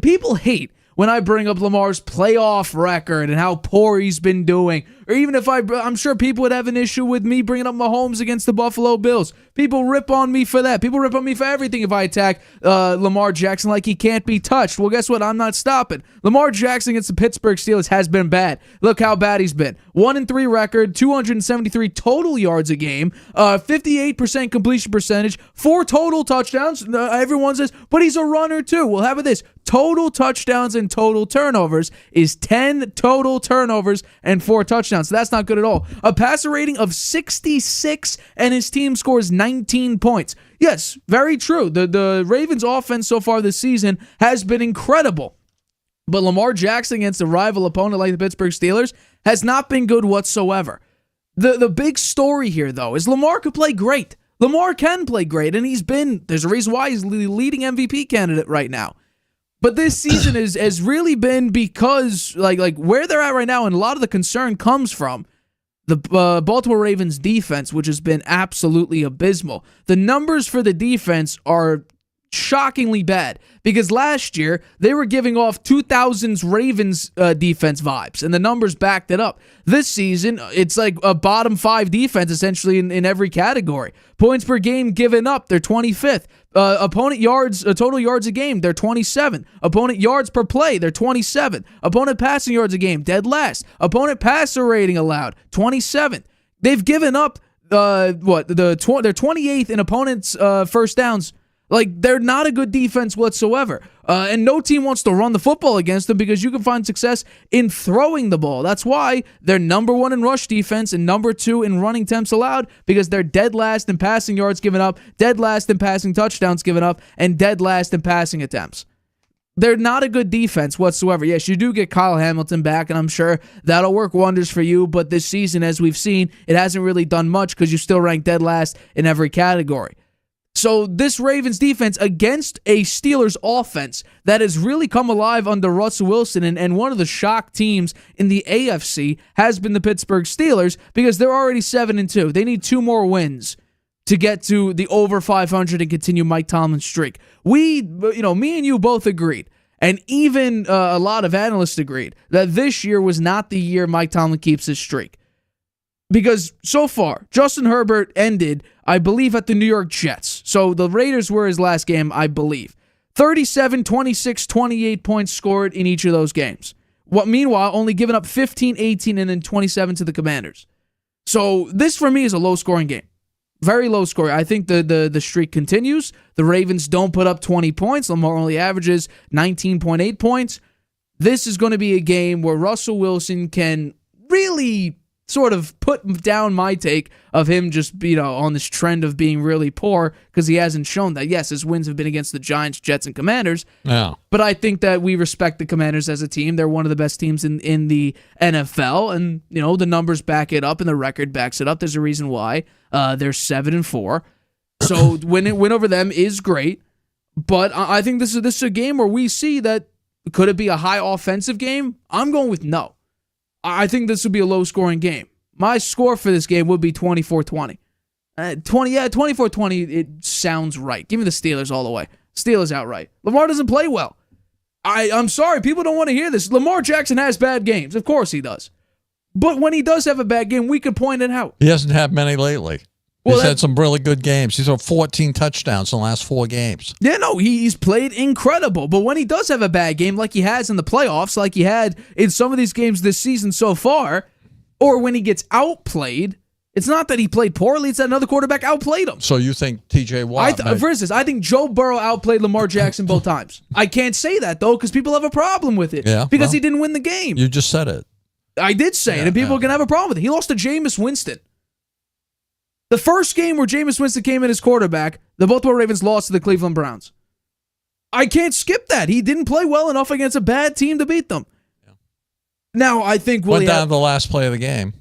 people hate when I bring up Lamar's playoff record and how poor he's been doing. Or even if I'm sure people would have an issue with me bringing up Mahomes against the Buffalo Bills. People rip on me for that. People rip on me for everything if I attack Lamar Jackson like he can't be touched. Well, guess what? I'm not stopping. Lamar Jackson against the Pittsburgh Steelers has been bad. Look how bad he's been. 1-3 record, 273 total yards a game, 58% completion percentage, 4 total touchdowns. Everyone says, but he's a runner too. Well, how about this? Total touchdowns and total turnovers is 10 total turnovers and 4 touchdowns. So that's not good at all. A passer rating of 66 and his team scores 19 points. Yes, very true. The Ravens offense so far this season has been incredible. But Lamar Jackson against a rival opponent like the Pittsburgh Steelers has not been good whatsoever. The big story here, though, is Lamar could play great. Lamar can play great, and there's a reason why he's the leading MVP candidate right now. But this season has really been because like where they're at right now, and a lot of the concern comes from the Baltimore Ravens defense, which has been absolutely abysmal. The numbers for the defense are shockingly bad because last year they were giving off 2000s Ravens defense vibes, and the numbers backed it up. This season, it's like a bottom 5 defense essentially in every category. Points per game given up, they're 25th. Opponent yards, total yards a game, they're 27th. Opponent yards per play, they're 27th. Opponent passing yards a game, dead last. Opponent passer rating allowed, 27th. They've given up they're 28th in opponents' first downs. Like, they're not a good defense whatsoever. And no team wants to run the football against them because you can find success in throwing the ball. That's why they're number 1 in rush defense and number 2 in running attempts allowed, because they're dead last in passing yards given up, dead last in passing touchdowns given up, and dead last in passing attempts. They're not a good defense whatsoever. Yes, you do get Kyle Hamilton back, and I'm sure that'll work wonders for you, but this season, as we've seen, it hasn't really done much because you still rank dead last in every category. So this Ravens defense against a Steelers offense that has really come alive under Russell Wilson, and one of the shock teams in the AFC has been the Pittsburgh Steelers because they're already 7-2. They need 2 more wins to get to the over 500 and continue Mike Tomlin's streak. Me and you both agreed, and even a lot of analysts agreed, that this year was not the year Mike Tomlin keeps his streak. Because so far, Justin Herbert ended, I believe, at the New York Jets. So the Raiders were his last game, I believe. 37, 26, 28 points scored in each of those games. Meanwhile, only giving up 15, 18, and then 27 to the Commanders. So this, for me, is a low-scoring game. Very low scoring. I think the streak continues. The Ravens don't put up 20 points. Lamar only averages 19.8 points. This is going to be a game where Russell Wilson can really sort of put down my take of him just, on this trend of being really poor, because he hasn't shown that. Yes, his wins have been against the Giants, Jets, and Commanders. Yeah. But I think that we respect the Commanders as a team. They're one of the best teams in the NFL, and, the numbers back it up, and the record backs it up. There's a reason why. They're 7-4. So win over them is great. But I think this is a game where we see that, could it be a high offensive game? I'm going with no. I think this would be a low-scoring game. My score for this game would be 24-20. 24-20, it sounds right. Give me the Steelers all the way. Steelers outright. Lamar doesn't play well. I'm sorry, people don't want to hear this. Lamar Jackson has bad games. Of course he does. But when he does have a bad game, we could point it out. He hasn't had many lately. He's had some really good games. He's had 14 touchdowns in the last 4 games. Yeah, no, he's played incredible. But when he does have a bad game, like he has in the playoffs, like he had in some of these games this season so far, or when he gets outplayed, it's not that he played poorly, it's that another quarterback outplayed him. So you think T.J. Watt... For instance, I think Joe Burrow outplayed Lamar Jackson both times. I can't say that, though, because people have a problem with it. Yeah, because he didn't win the game. You just said it. I did say it, and people are going to have a problem with it. He lost to Jameis Winston. The first game where Jameis Winston came in as quarterback, the Baltimore Ravens lost to the Cleveland Browns. I can't skip that. He didn't play well enough against a bad team to beat them. Yeah. Now, I think... Went down to the last play of the game.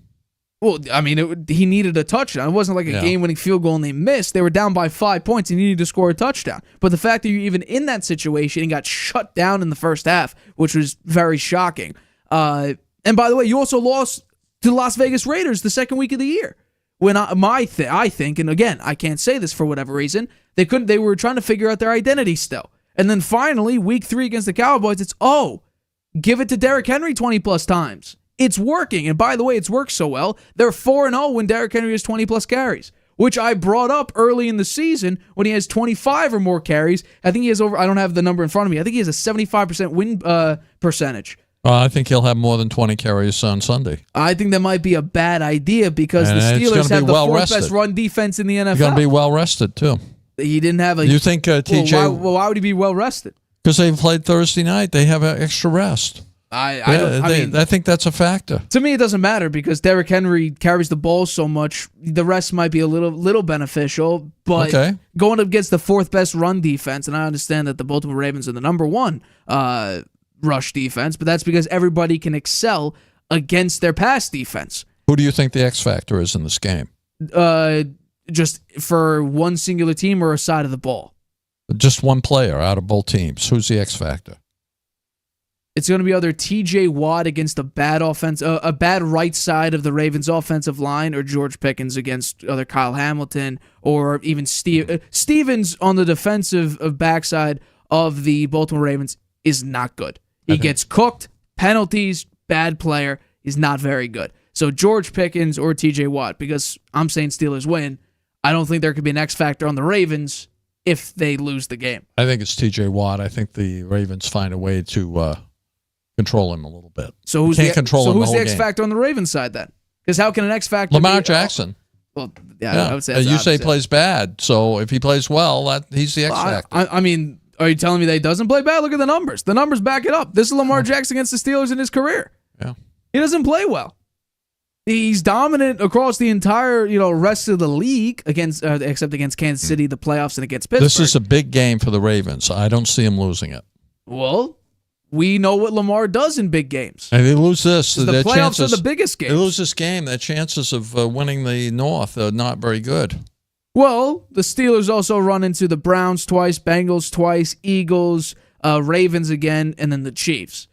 Well, I mean, he needed a touchdown. It wasn't like a game-winning field goal and they missed. They were down by 5 points and he needed to score a touchdown. But the fact that you're even in that situation and got shut down in the first half, which was very shocking. And by the way, you also lost to the Las Vegas Raiders the second week of the year. When I think, and again, I can't say this for whatever reason, they were trying to figure out their identity still. And then finally, week 3 against the Cowboys, it's, give it to Derrick Henry 20-plus times. It's working. And by the way, it's worked so well, they're 4-0 when Derrick Henry has 20-plus carries, which I brought up early in the season when he has 25 or more carries. I think he has I don't have the number in front of me. I think he has a 75% win percentage. I think he'll have more than 20 carries on Sunday. I think that might be a bad idea because the Steelers have the fourth best run defense in the NFL. He's going to be well rested, too. He didn't have a... You think TJ... Why would he be well rested? Because they played Thursday night. They have an extra rest. I think that's a factor. To me, it doesn't matter because Derrick Henry carries the ball so much. The rest might be a little beneficial, but going up against the fourth best run defense, and I understand that the Baltimore Ravens are the number 1 rush defense, but that's because everybody can excel against their pass defense. Who do you think the X factor is in this game? Just for one singular team or a side of the ball? Just one player out of both teams. Who's the X factor? It's going to be either T.J. Watt against a bad right side of the Ravens' offensive line, or George Pickens against either Kyle Hamilton or even Stevens on the defensive backside of the Baltimore Ravens is not good. He gets cooked, penalties, bad player. He's not very good. So George Pickens or T.J. Watt, because I'm saying Steelers win. I don't think there could be an X factor on the Ravens if they lose the game. I think it's T.J. Watt. I think the Ravens find a way to control him a little bit. So who's the X factor on the Ravens side then? Because how can an X factor Lamar Jackson. Well, I would say you say he plays bad. So if he plays well, he's the X factor. I mean, are you telling me that he doesn't play bad? Look at the numbers. The numbers back it up. This is Lamar Jackson against the Steelers in his career. Yeah. He doesn't play well. He's dominant across the entire, rest of the league except against Kansas City, the playoffs, and against Pittsburgh. This is a big game for the Ravens. I don't see him losing it. Well, we know what Lamar does in big games. And they lose this. The playoffs are the biggest games. They lose this game. Their chances of winning the North are not very good. Well, the Steelers also run into the Browns twice, Bengals twice, Eagles, Ravens again, and then the Chiefs.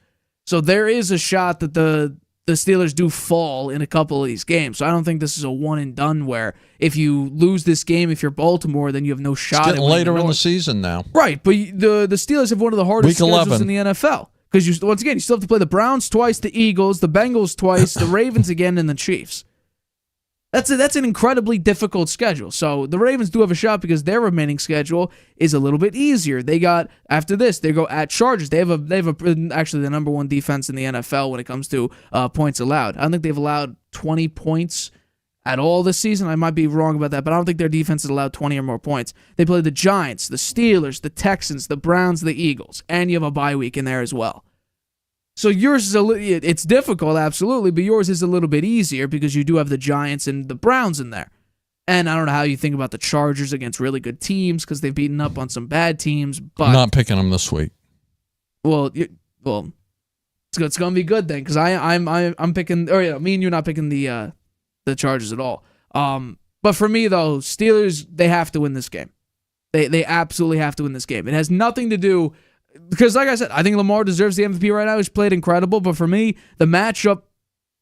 So there is a shot that the Steelers do fall in a couple of these games. So I don't think this is a one and done where if you lose this game, if you're Baltimore, then you have no shot. It's getting later in the season now. Right, but the Steelers have one of the hardest schedules in the NFL. Because you still have to play the Browns twice, the Eagles, the Bengals twice, the Ravens again, and the Chiefs. That's an incredibly difficult schedule. So the Ravens do have a shot because their remaining schedule is a little bit easier. They got after this, they go at Chargers. They have actually the number 1 defense in the NFL when it comes to points allowed. I don't think they've allowed 20 points at all this season. I might be wrong about that, but I don't think their defense has allowed 20 or more points. They play the Giants, the Steelers, the Texans, the Browns, the Eagles, and you have a bye week in there as well. So yours is it's difficult, absolutely, but yours is a little bit easier because you do have the Giants and the Browns in there. And I don't know how you think about the Chargers against really good teams because they've beaten up on some bad teams. But I'm not picking them this week. Well, it's going to be good then because I'm picking. Or me and you're not picking the Chargers at all. But for me though, Steelers, they have to win this game. They absolutely have to win this game. It has nothing to do. Because, like I said, I think Lamar deserves the MVP right now. He's played incredible. But for me, the matchup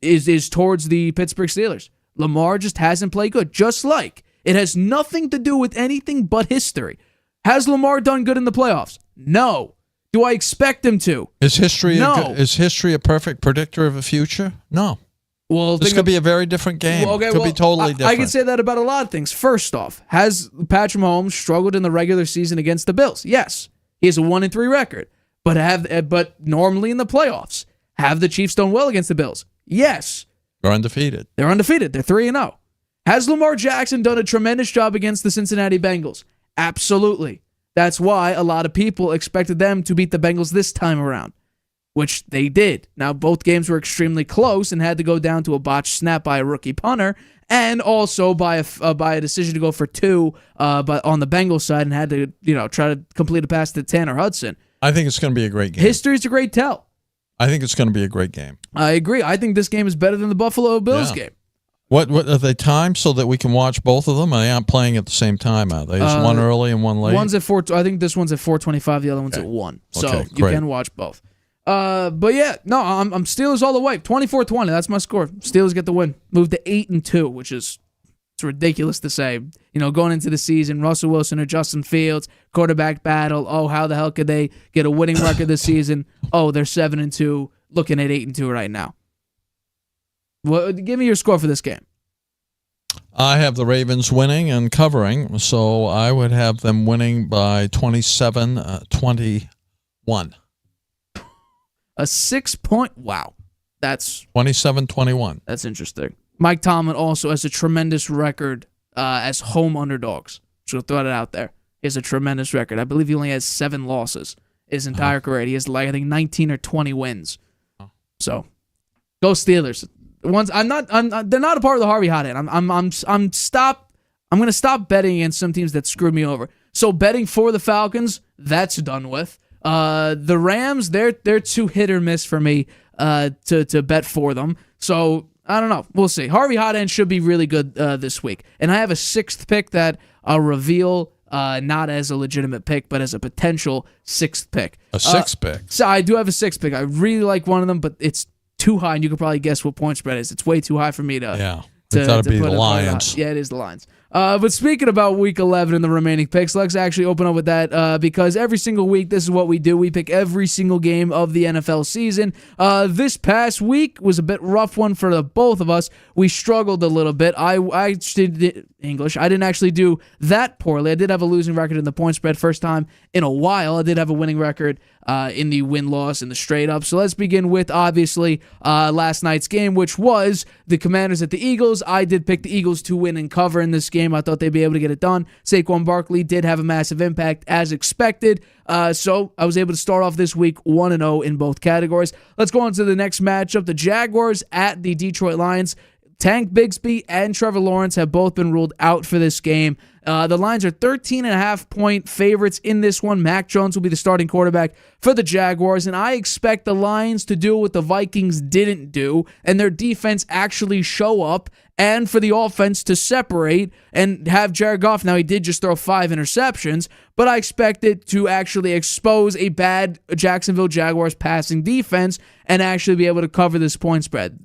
is towards the Pittsburgh Steelers. Lamar just hasn't played good. Just like it has nothing to do with anything but history. Has Lamar done good in the playoffs? No. Do I expect him to? Is history No. Is history a perfect predictor of a future? No. Well, this could be a very different game. Could be totally different. I can say that about a lot of things. First off, has Patrick Mahomes struggled in the regular season against the Bills? Yes. He has a 1-3 record, but normally in the playoffs, have the Chiefs done well against the Bills? Yes. They're undefeated. They're 3-0. Has Lamar Jackson done a tremendous job against the Cincinnati Bengals? Absolutely. That's why a lot of people expected them to beat the Bengals this time around. which they did. Now, both games were extremely close and had to go down to a botched snap by a rookie punter, and also by a decision to go for 2, but on the Bengals side, and had to try to complete a pass to Tanner Hudson. I think it's going to be a great game. History's a great tell. I think it's going to be a great game. I agree. I think this game is better than the Buffalo Bills game. What are they timed so that we can watch both of them? They aren't playing at the same time, are they? Is one early and one late? One's at 4. I think this one's at 4:25. The other one's at 1. So you can watch both. But yeah, no, I'm Steelers all the way. 24-20. That's my score. Steelers get the win. Move to 8-2, which is it's ridiculous to say. Going into the season, Russell Wilson or Justin Fields, quarterback battle. Oh, how the hell could they get a winning record this season? Oh, they're 7-2, looking at 8-2 right now. Well, give me your score for this game. I have the Ravens winning and covering, so I would have them winning by 27-21. A 6-point. Wow. That's 27-21. That's interesting. Mike Tomlin also has a tremendous record as home underdogs. So throw it out there. He has a tremendous record. I believe he only has 7 losses his entire career. He has I think 19 or 20 wins. So go Steelers. They're not a part of the Harvey hot hand. I'm going to stop betting against some teams that screwed me over. So betting for the Falcons, that's done with. The Rams, they're too hit or miss for me to bet for them. So I don't know. We'll see. Harvey hot hand should be really good this week. And I have a 6th pick that I'll reveal not as a legitimate pick, but as a potential 6th pick. A 6th pick? So I do have a 6th pick. I really like one of them, but it's too high, and you can probably guess what point spread is. It's way too high for me to. Yeah, it's got to be the Lions. Yeah, it is the Lions. But speaking about Week 11 and the remaining picks, let's actually open up with that because every single week, this is what we do. We pick every single game of the NFL season. This past week was a bit rough one for the both of us. We struggled a little bit. I did English. I didn't actually do that poorly. I did have a losing record in the point spread first time in a while. I did have a winning record in the win-loss and the straight-up. So let's begin with, obviously, last night's game, which was the Commanders at the Eagles. I did pick the Eagles to win and cover in this game. I thought they'd be able to get it done. Saquon Barkley did have a massive impact, as expected. So I was able to start off this week 1-0 in both categories. Let's go on to the next matchup. The Jaguars at the Detroit Lions. Tank Bigsby and Trevor Lawrence have both been ruled out for this game. The Lions are 13.5-point favorites in this one. Mac Jones will be the starting quarterback for the Jaguars, and I expect the Lions to do what the Vikings didn't do, and their defense actually show up, and for the offense to separate and have Jared Goff. Now, he did just throw 5 interceptions, but I expect it to actually expose a bad Jacksonville Jaguars passing defense and actually be able to cover this point spread.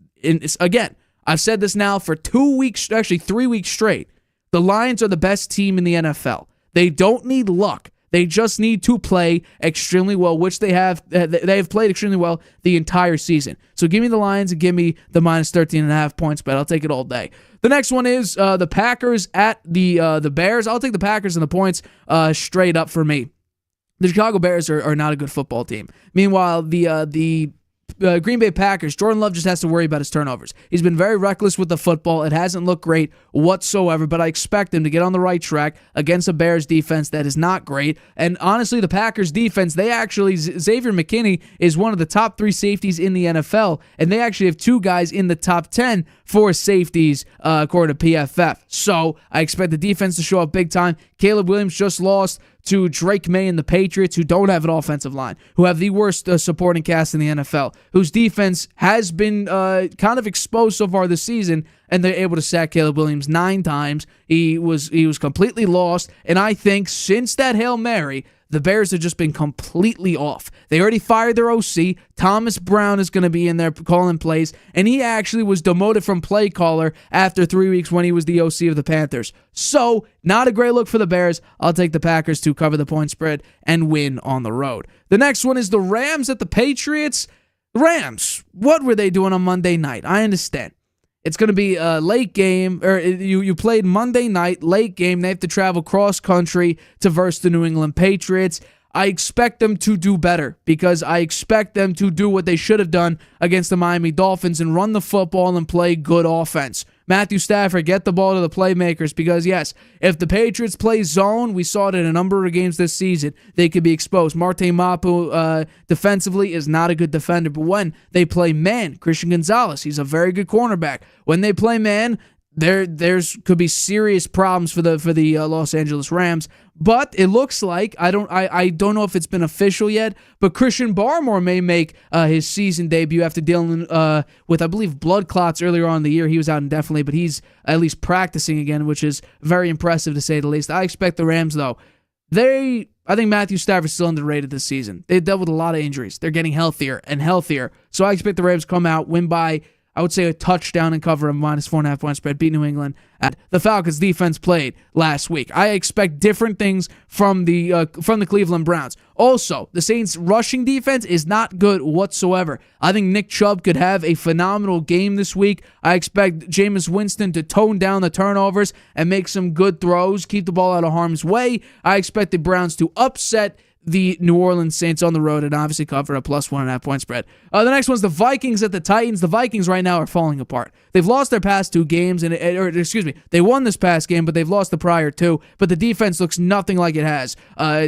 Again, I've said this now for 2 weeks, actually 3 weeks straight. The Lions are the best team in the NFL. They don't need luck. They just need to play extremely well, which they have. They have played extremely well the entire season. So give me the Lions and give me the minus 13.5 points, but I'll take it all day. The next one is the Packers at the Bears. I'll take the Packers and the points straight up for me. The Chicago Bears are not a good football team. Meanwhile, the Green Bay Packers, Jordan Love just has to worry about his turnovers. He's been very reckless with the football. It hasn't looked great whatsoever, but I expect him to get on the right track against a Bears defense that is not great. And honestly, the Packers defense, Xavier McKinney is one of the top 3 safeties in the NFL, and they actually have 2 guys in the top 10 for safeties, according to PFF. So I expect the defense to show up big time. Caleb Williams just lost to Drake May and the Patriots, who don't have an offensive line, who have the worst supporting cast in the NFL, whose defense has been kind of exposed so far this season, and they're able to sack Caleb Williams 9 times. He was completely lost, and I think since that Hail Mary, the Bears have just been completely off. They already fired their OC. Thomas Brown is going to be in there calling plays, and he actually was demoted from play caller after 3 weeks when he was the OC of the Panthers. So, not a great look for the Bears. I'll take the Packers to cover the point spread and win on the road. The next one is the Rams at the Patriots. Rams, what were they doing on Monday night? I understand. It's going to be a late game, or you played Monday night, late game. They have to travel cross-country to verse the New England Patriots. I expect them to do better because I expect them to do what they should have done against the Miami Dolphins and run the football and play good offense. Matthew Stafford, get the ball to the playmakers because, yes, if the Patriots play zone, we saw it in a number of games this season, they could be exposed. Marte Mapu defensively is not a good defender, but when they play man, Christian Gonzalez, he's a very good cornerback. When they play man, there's could be serious problems for the Los Angeles Rams. But it looks like I don't know if it's been official yet, but Christian Barmore may make his season debut after dealing with, I believe, blood clots earlier on in the year. He was out indefinitely, but he's at least practicing again, which is very impressive to say the least. I expect the Rams, though, I think Matthew Stafford's still underrated this season. They dealt with a lot of injuries. They're getting healthier and healthier. So I expect the Rams come out, win by, I would say, a touchdown and cover a -4.5 point spread, beat New England. The Falcons defense played last week. I expect different things from the Cleveland Browns. Also, the Saints rushing defense is not good whatsoever. I think Nick Chubb could have a phenomenal game this week. I expect Jameis Winston to tone down the turnovers and make some good throws, keep the ball out of harm's way. I expect the Browns to upset the New Orleans Saints on the road and obviously cover a +1.5 point spread. The next one's the Vikings at the Titans. The Vikings right now are falling apart. They've lost their past two games, they won this past game, but they've lost the prior two. But the defense looks nothing like it has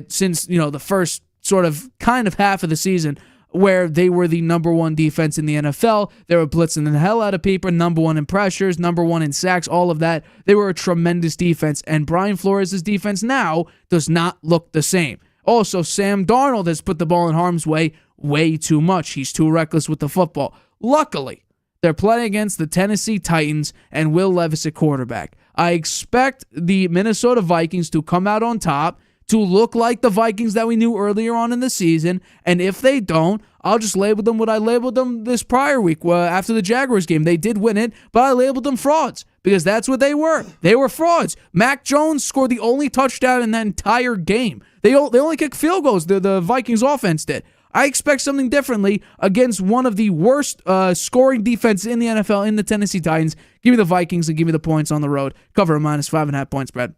since the first sort of kind of half of the season, where they were the number one defense in the NFL. They were blitzing the hell out of people, number one in pressures, number one in sacks, all of that. They were a tremendous defense, and Brian Flores' defense now does not look the same. Also, Sam Darnold has put the ball in harm's way too much. He's too reckless with the football. Luckily, they're playing against the Tennessee Titans and Will Levis at quarterback. I expect the Minnesota Vikings to come out on top, to look like the Vikings that we knew earlier on in the season, and if they don't, I'll just label them what I labeled them this prior week after the Jaguars game. They did win it, but I labeled them frauds because that's what they were. They were frauds. Mac Jones scored the only touchdown in that entire game. They only kicked field goals, the Vikings offense did. I expect something differently against one of the worst scoring defenses in the NFL in the Tennessee Titans. Give me the Vikings and give me the points on the road. Cover a -5.5 point spread.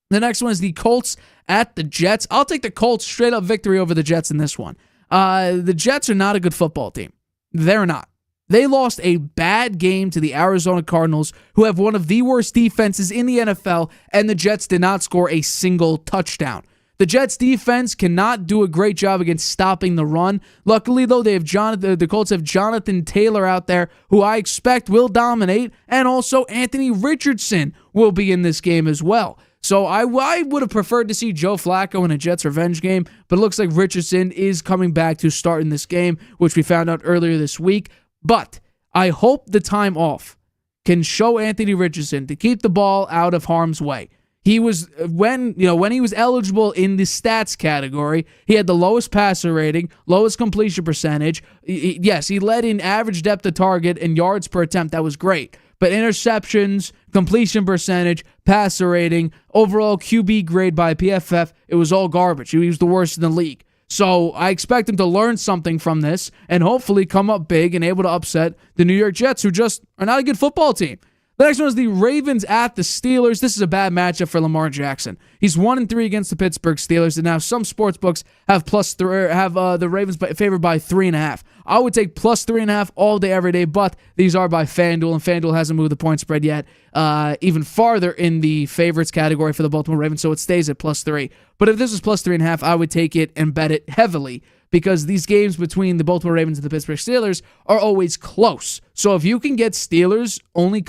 The next one is the Colts at the Jets. I'll take the Colts straight up victory over the Jets in this one. The Jets are not a good football team. They're not. They lost a bad game to the Arizona Cardinals, who have one of the worst defenses in the NFL, and the Jets did not score a single touchdown. The Jets defense cannot do a great job against stopping the run. Luckily, though, the Colts have Jonathan Taylor out there, who I expect will dominate, and also Anthony Richardson will be in this game as well. So I would have preferred to see Joe Flacco in a Jets revenge game, but it looks like Richardson is coming back to start in this game, which we found out earlier this week. But I hope the time off can show Anthony Richardson to keep the ball out of harm's way. He was when he was eligible in the stats category, he had the lowest passer rating, lowest completion percentage. Yes, he led in average depth of target and yards per attempt. That was great. But interceptions, completion percentage, passer rating, overall QB grade by PFF, it was all garbage. He was the worst in the league. So I expect him to learn something from this and hopefully come up big and able to upset the New York Jets, who just are not a good football team. The next one is the Ravens at the Steelers. This is a bad matchup for Lamar Jackson. He's 1-3 against the Pittsburgh Steelers, and now some sportsbooks have the Ravens favored by 3.5. I would take +3.5 all day, every day, but these are by FanDuel, and FanDuel hasn't moved the point spread yet even farther in the favorites category for the Baltimore Ravens, so it stays at +3. But if this was +3.5, I would take it and bet it heavily, because these games between the Baltimore Ravens and the Pittsburgh Steelers are always close. So if you can get Steelers only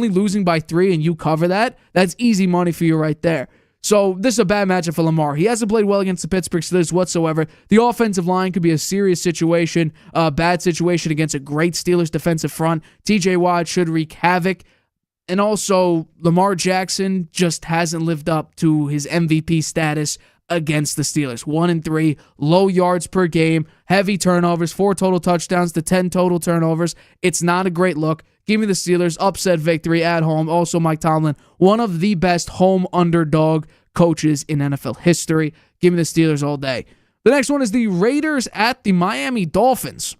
losing by 3 and you cover that, that's easy money for you right there. So this is a bad matchup for Lamar. He hasn't played well against the Pittsburgh Steelers whatsoever. The offensive line could be a serious situation, a bad situation against a great Steelers defensive front. TJ Watt should wreak havoc. And also, Lamar Jackson just hasn't lived up to his MVP status against the Steelers. 1-3, low yards per game, heavy turnovers, 4 total touchdowns to 10 total turnovers. It's not a great look. Give me the Steelers, upset victory at home. Also, Mike Tomlin, one of the best home underdog coaches in NFL history. Give me the Steelers all day. The next one is the Raiders at the Miami Dolphins.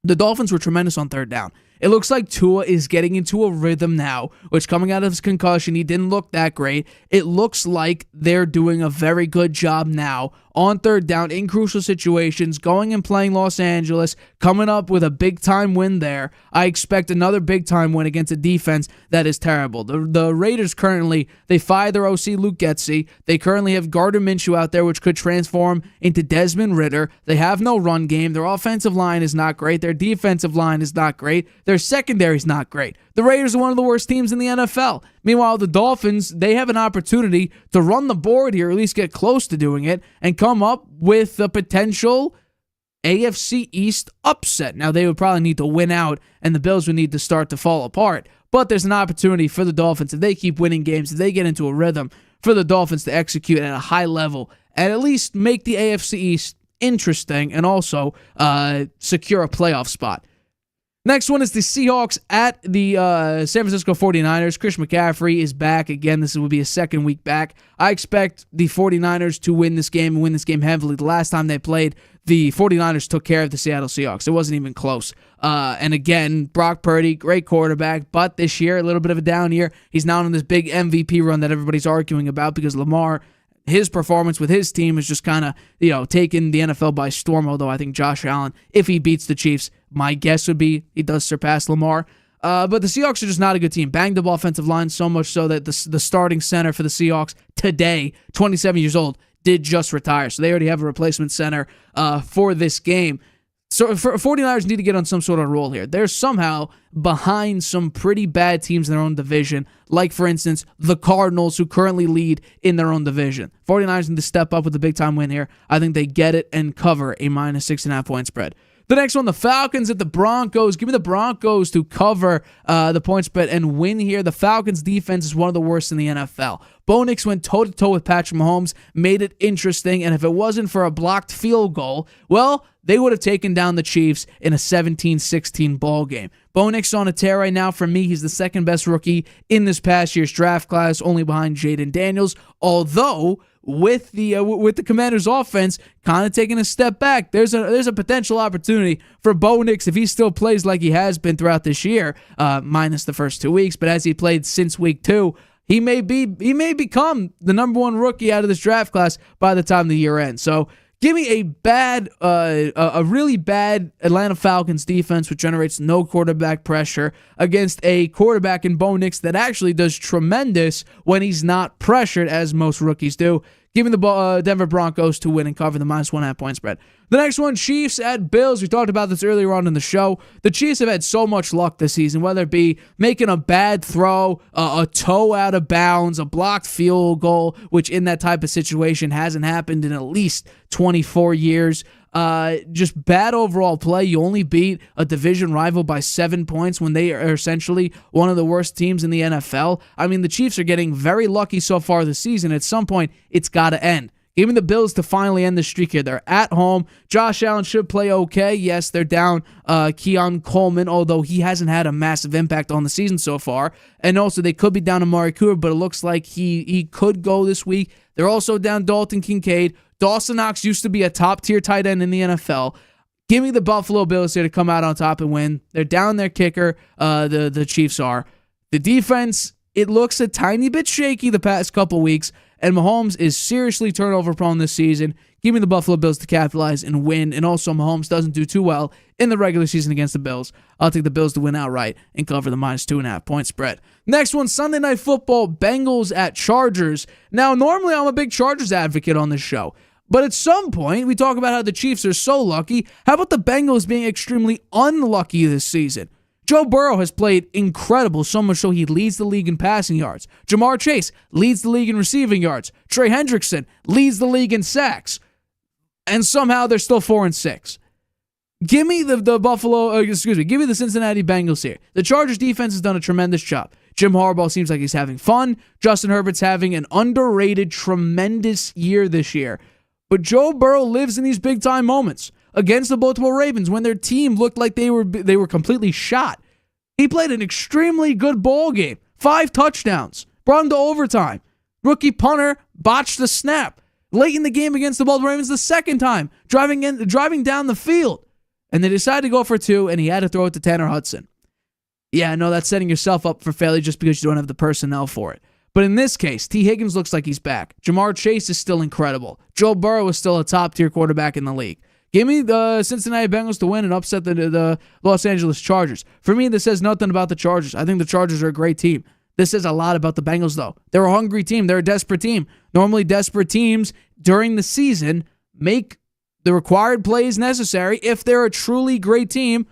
The Dolphins were tremendous on third down. It looks like Tua is getting into a rhythm now, which coming out of his concussion, he didn't look that great. It looks like they're doing a very good job now on third down in crucial situations, going and playing Los Angeles, coming up with a big-time win there. I expect another big-time win against a defense that is terrible. The Raiders currently, they fired their OC Luke Getsy. They currently have Gardner Minshew out there, which could transform into Desmond Ridder. They have no run game. Their offensive line is not great. Their defensive line is not great. Their secondary is not great. The Raiders are one of the worst teams in the NFL. Meanwhile, the Dolphins, they have an opportunity to run the board here, or at least get close to doing it, and come up with a potential AFC East upset. Now, they would probably need to win out, and the Bills would need to start to fall apart. But there's an opportunity for the Dolphins, if they keep winning games, if they get into a rhythm, for the Dolphins to execute at a high level and at least make the AFC East interesting and also secure a playoff spot. Next one is the Seahawks at the San Francisco 49ers. Chris McCaffrey is back again. This will be a second week back. I expect the 49ers to win this game and win this game heavily. The last time they played, the 49ers took care of the Seattle Seahawks. It wasn't even close. And again, Brock Purdy, great quarterback, but this year, a little bit of a down year. He's now on this big MVP run that everybody's arguing about because Lamar, his performance with his team is just kind of, taking the NFL by storm, although I think Josh Allen, if he beats the Chiefs, my guess would be he does surpass Lamar. But the Seahawks are just not a good team. Banged up offensive line so much so that the starting center for the Seahawks today, 27 years old, did just retire. So they already have a replacement center for this game. So 49ers need to get on some sort of roll here. They're somehow behind some pretty bad teams in their own division, like, for instance, the Cardinals, who currently lead in their own division. 49ers need to step up with a big-time win here. I think they get it and cover a minus 6.5-point spread. The next one, the Falcons at the Broncos. Give me the Broncos to cover the point spread and win here. The Falcons' defense is one of the worst in the NFL. Bo Nix went toe-to-toe with Patrick Mahomes, made it interesting, and if it wasn't for a blocked field goal, well, they would have taken down the Chiefs in a 17-16 ball game. Bo Nix on a tear right now. For me, he's the second best rookie in this past year's draft class, only behind Jayden Daniels, although with the Commanders' offense kind of taking a step back, there's a potential opportunity for Bo Nix if he still plays like he has been throughout this year, minus the first 2 weeks. But as he played since week 2, he may become the number one rookie out of this draft class by the time the year ends. So give me a really bad Atlanta Falcons defense, which generates no quarterback pressure, against a quarterback in Bo Nix that actually does tremendous when he's not pressured, as most rookies do. Give me the Denver Broncos to win and cover the minus 1.5-point spread. The next one, Chiefs at Bills. We talked about this earlier on in the show. The Chiefs have had so much luck this season, whether it be making a bad throw, a toe out of bounds, a blocked field goal, which in that type of situation hasn't happened in at least 24 years. Just bad overall play. You only beat a division rival by 7 points when they are essentially one of the worst teams in the NFL. I mean, the Chiefs are getting very lucky so far this season. At some point, it's got to end. Give me the Bills to finally end the streak here. They're at home. Josh Allen should play okay. Yes, they're down Keon Coleman, although he hasn't had a massive impact on the season so far. And also, they could be down Amari Cooper, but it looks like he could go this week. They're also down Dalton Kincaid. Dawson Knox used to be a top-tier tight end in the NFL. Give me the Buffalo Bills here to come out on top and win. They're down their kicker, the Chiefs are. The defense, it looks a tiny bit shaky the past couple weeks, and Mahomes is seriously turnover-prone this season. Give me the Buffalo Bills to capitalize and win, and also Mahomes doesn't do too well in the regular season against the Bills. I'll take the Bills to win outright and cover the minus 2.5-point spread. Next one, Sunday Night Football, Bengals at Chargers. Now, normally I'm a big Chargers advocate on this show, but at some point, we talk about how the Chiefs are so lucky. How about the Bengals being extremely unlucky this season? Joe Burrow has played incredible, so much so he leads the league in passing yards. Jamar Chase leads the league in receiving yards. Trey Hendrickson leads the league in sacks. And somehow they're still 4-6. Give me give me the Cincinnati Bengals here. The Chargers defense has done a tremendous job. Jim Harbaugh seems like he's having fun. Justin Herbert's having an underrated, tremendous year this year. But Joe Burrow lives in these big-time moments. Against the Baltimore Ravens, when their team looked like they were completely shot, he played an extremely good ball game. 5 touchdowns. Brought him to overtime. Rookie punter botched the snap. Late in the game against the Baltimore Ravens the second time, driving down the field. And they decided to go for 2, and he had to throw it to Tanner Hudson. yeah, no, that's setting yourself up for failure just because you don't have the personnel for it. But in this case, T. Higgins looks like he's back. Jamar Chase is still incredible. Joe Burrow is still a top-tier quarterback in the league. Give me the Cincinnati Bengals to win and upset the Los Angeles Chargers. For me, this says nothing about the Chargers. I think the Chargers are a great team. This says a lot about the Bengals, though. They're a hungry team. They're a desperate team. Normally, desperate teams during the season make the required plays necessary. If they're a truly great team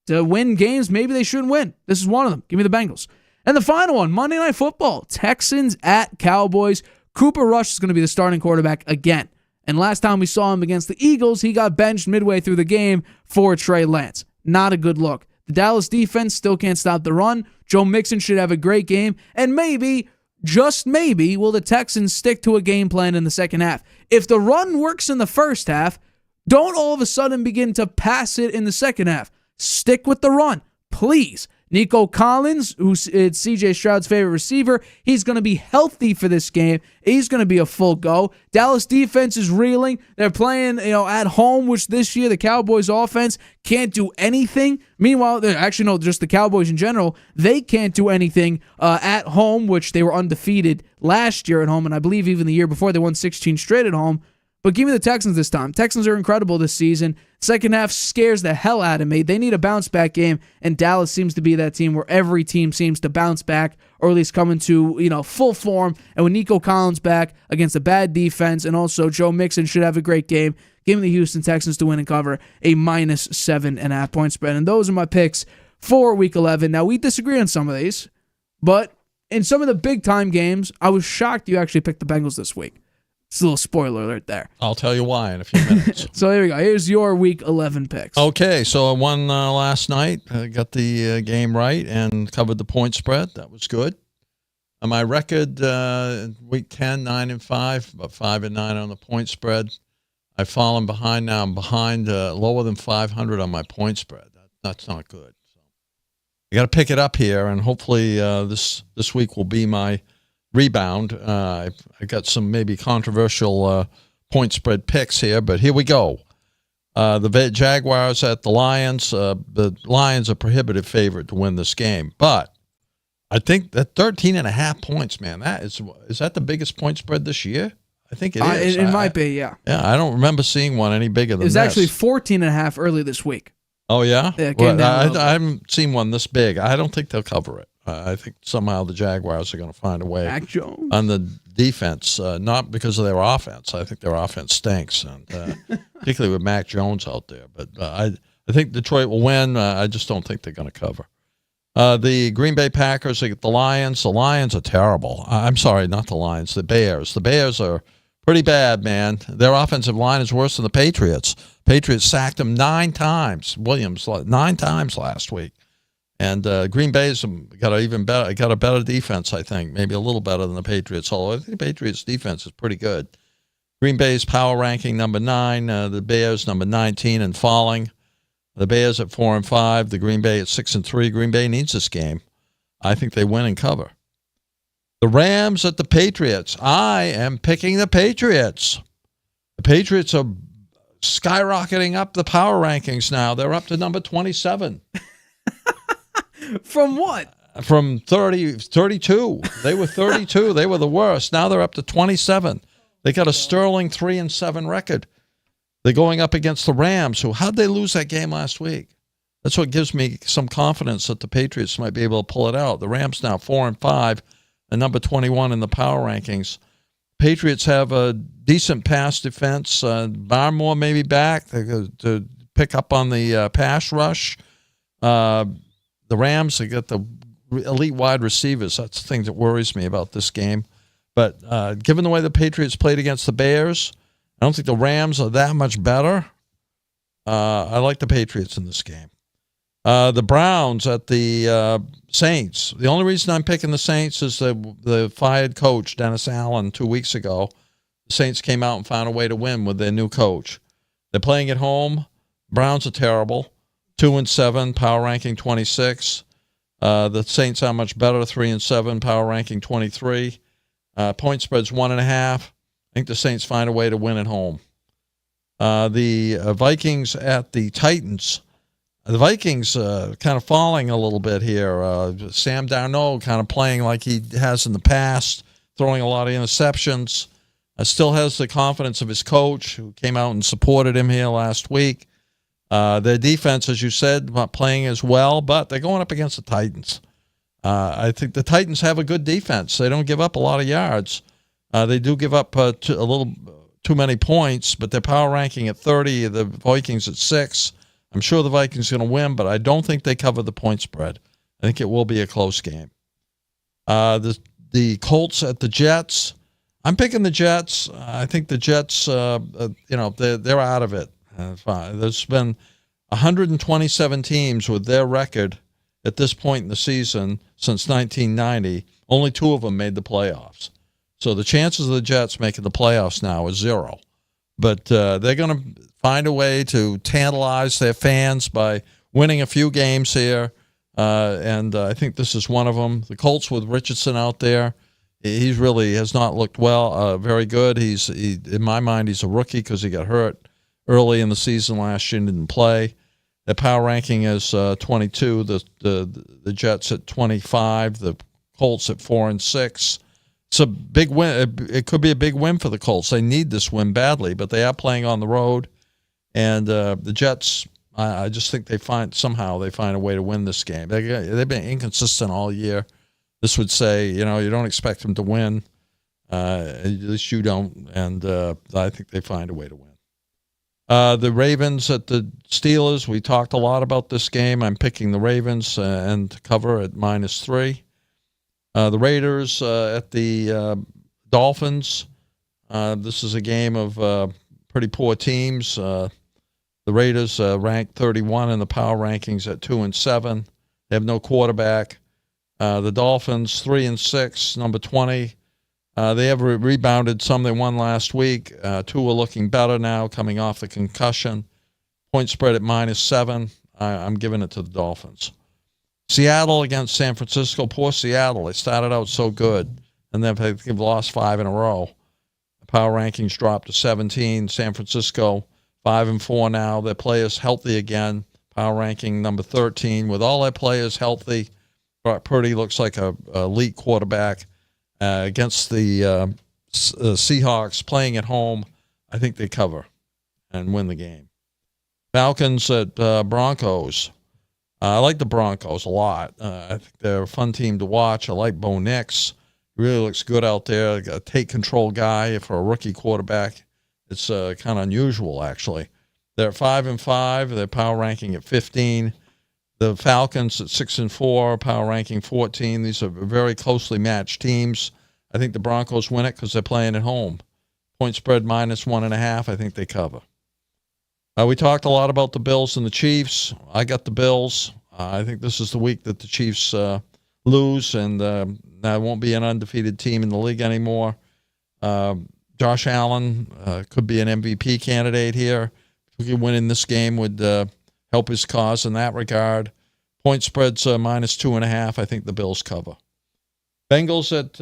to win games, maybe they shouldn't win. This is one of them. Give me the Bengals. And the final one, Monday Night Football. Texans at Cowboys. Cooper Rush is going to be the starting quarterback again. And last time we saw him against the Eagles, he got benched midway through the game for Trey Lance. Not a good look. The Dallas defense still can't stop the run. Joe Mixon should have a great game. And maybe, just maybe, will the Texans stick to a game plan in the second half. If the run works in the first half, don't all of a sudden begin to pass it in the second half. Stick with the run, please. Nico Collins, who's C.J. Stroud's favorite receiver, he's going to be healthy for this game. He's going to be a full go. Dallas defense is reeling. They're playing, at home, which this year the Cowboys offense can't do anything. Meanwhile, just the Cowboys in general, they can't do anything at home, which they were undefeated last year at home, and I believe even the year before they won 16 straight at home. But give me the Texans this time. Texans are incredible this season. Second half scares the hell out of me. They need a bounce-back game, and Dallas seems to be that team where every team seems to bounce back or at least come into full form. And with Nico Collins back against a bad defense, and also Joe Mixon should have a great game, give me the Houston Texans to win and cover a -7.5 point spread. And those are my picks for Week 11. Now, we disagree on some of these, but in some of the big-time games, I was shocked you actually picked the Bengals this week. It's a little spoiler alert there. I'll tell you why in a few minutes. So here we go. Here's your Week 11 picks. Okay, so I won last night. I got the game right and covered the point spread. That was good. My record, Week 10, 9-5, about 5-9 on the point spread. I've fallen behind now. I'm behind lower than 500 on my point spread. That's not good. So I got to pick it up here, and hopefully this week will be my rebound. I got some maybe controversial point spread picks here, but here we go. The Jaguars at the Lions. The Lions are prohibitive favorite to win this game, but I think that 13.5 points, man, is that the biggest point spread this year? I think it is. It might be, yeah. Yeah, I don't remember seeing one any bigger than this. It was actually 14.5 early this week. Oh, yeah? Yeah, it came down I haven't seen one this big. I don't think they'll cover it. I think somehow the Jaguars are going to find a way Mac Jones. on the defense, not because of their offense. I think their offense stinks, and particularly with Mac Jones out there. But I think Detroit will win. I just don't think they're going to cover. The Green Bay Packers against the Lions. The Lions are terrible. I'm sorry, not the Lions. The Bears. The Bears are pretty bad, man. Their offensive line is worse than the Patriots. Patriots sacked them 9 times. Williams 9 times last week. And Green Bay's got a better defense, I think, maybe a little better than the Patriots. Although I think the Patriots' defense is pretty good. Green Bay's power ranking number 9, the Bears number 19 and falling. The Bears at 4-5, the Green Bay at 6-3. Green Bay needs this game. I think they win and cover. The Rams at the Patriots. I am picking the Patriots. The Patriots are skyrocketing up the power rankings now. They're up to number 27. From what? From 32. They were 32. They were the worst. Now they're up to 27. They got a sterling 3-7 record. They're going up against the Rams, how'd they lose that game last week? That's what gives me some confidence that the Patriots might be able to pull it out. The Rams now 4-5 and number 21 in the power rankings. Patriots have a decent pass defense. Barmore may be back to pick up on the pass rush. The Rams, they got the elite wide receivers. That's the thing that worries me about this game. But given the way the Patriots played against the Bears, I don't think the Rams are that much better. I like the Patriots in this game. The Browns at the Saints. The only reason I'm picking the Saints is the fired coach, Dennis Allen, 2 weeks ago. The Saints came out and found a way to win with their new coach. They're playing at home. Browns are terrible. 2-7, power ranking 26. The Saints are much better, 3-7, power ranking 23. Point spread's 1.5. I think the Saints find a way to win at home. The Vikings at the Titans. The Vikings kind of falling a little bit here. Sam Darnold kind of playing like he has in the past, throwing a lot of interceptions. Still has the confidence of his coach, who came out and supported him here last week. Their defense, as you said, not playing as well, but they're going up against the Titans. I think the Titans have a good defense. They don't give up a lot of yards. They do give up a little too many points, but their power ranking at 30, the Vikings at 6. I'm sure the Vikings are going to win, but I don't think they cover the point spread. I think it will be a close game. The Colts at the Jets. I'm picking the Jets. I think the Jets, they're out of it. There's been 127 teams with their record at this point in the season since 1990. Only 2 of them made the playoffs. So the chances of the Jets making the playoffs now is 0. But they're going to find a way to tantalize their fans by winning a few games here, and I think this is one of them. The Colts with Richardson out there, he really has not looked very good. In my mind, he's a rookie because he got hurt early in the season last year and didn't play. The power ranking is 22. The Jets at 25. The Colts at 4-6. It's a big win. It could be a big win for the Colts. They need this win badly, but they are playing on the road. And the Jets, I just think they find a way to win this game. They've been inconsistent all year. This would say, you don't expect them to win. At least you don't. And I think they find a way to win. The Ravens at the Steelers. We talked a lot about this game. I'm picking the Ravens and to cover at -3. The Raiders at the Dolphins. This is a game of pretty poor teams. The Raiders ranked 31 in the power rankings at 2-7. They have no quarterback. The Dolphins 3-6, number 20. They have rebounded some. They won last week. 2 are looking better now, coming off the concussion. Point spread at -7. I'm giving it to the Dolphins. Seattle against San Francisco. Poor Seattle. They started out so good, and then they've lost 5 in a row. The power rankings dropped to 17. San Francisco 5-4 now. Their players healthy again. Power ranking number 13. With all their players healthy, Purdy looks like a elite quarterback. Against the Seahawks playing at home, I think they cover and win the game. Falcons at Broncos. I like the Broncos a lot. I think they're a fun team to watch. I like Bo Nix. He really looks good out there. A take-control guy for a rookie quarterback. It's kind of unusual, actually. They're 5-5. Their power ranking at 15. The Falcons at 6-4, power ranking 14. These are very closely matched teams. I think the Broncos win it because they're playing at home. Point spread -1.5. I think they cover. We talked a lot about the Bills and the Chiefs. I got the Bills. I think this is the week that the Chiefs lose, and that won't be an undefeated team in the league anymore. Josh Allen could be an MVP candidate here. If he could win in this game would help his cause in that regard. Point spread's -2.5. I think the Bills cover. Bengals at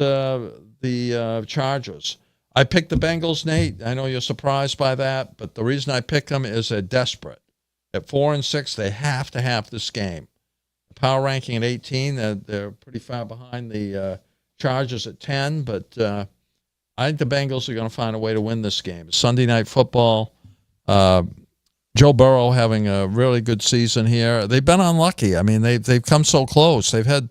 the Chargers. I picked the Bengals, Nate. I know you're surprised by that, but the reason I picked them is they're desperate. At 4-6, they have to have this game. The power ranking at 18, they're pretty far behind the Chargers at 10, but I think the Bengals are going to find a way to win this game. It's Sunday Night Football. Joe Burrow having a really good season here. They've been unlucky. I mean, they've come so close. They've had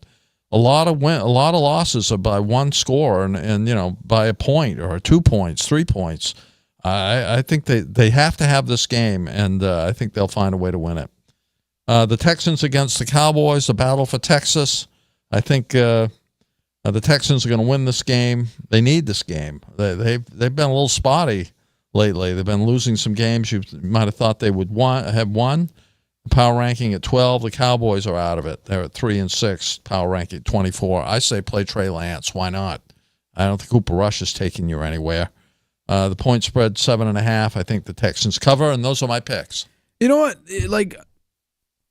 a lot of losses by one score and by a point or 2 points, 3 points. I think they have to have this game, and I think they'll find a way to win it. The Texans against the Cowboys, the battle for Texas. I think the Texans are going to win this game. They need this game. They've been a little spotty lately. They've been losing some games you might have thought they would have won. Power ranking at 12. The Cowboys are out of it. They're at 3-6. Power ranking at 24. I say play Trey Lance. Why not? I don't think Cooper Rush is taking you anywhere. The point spread 7.5. I think the Texans cover, and those are my picks. You know what?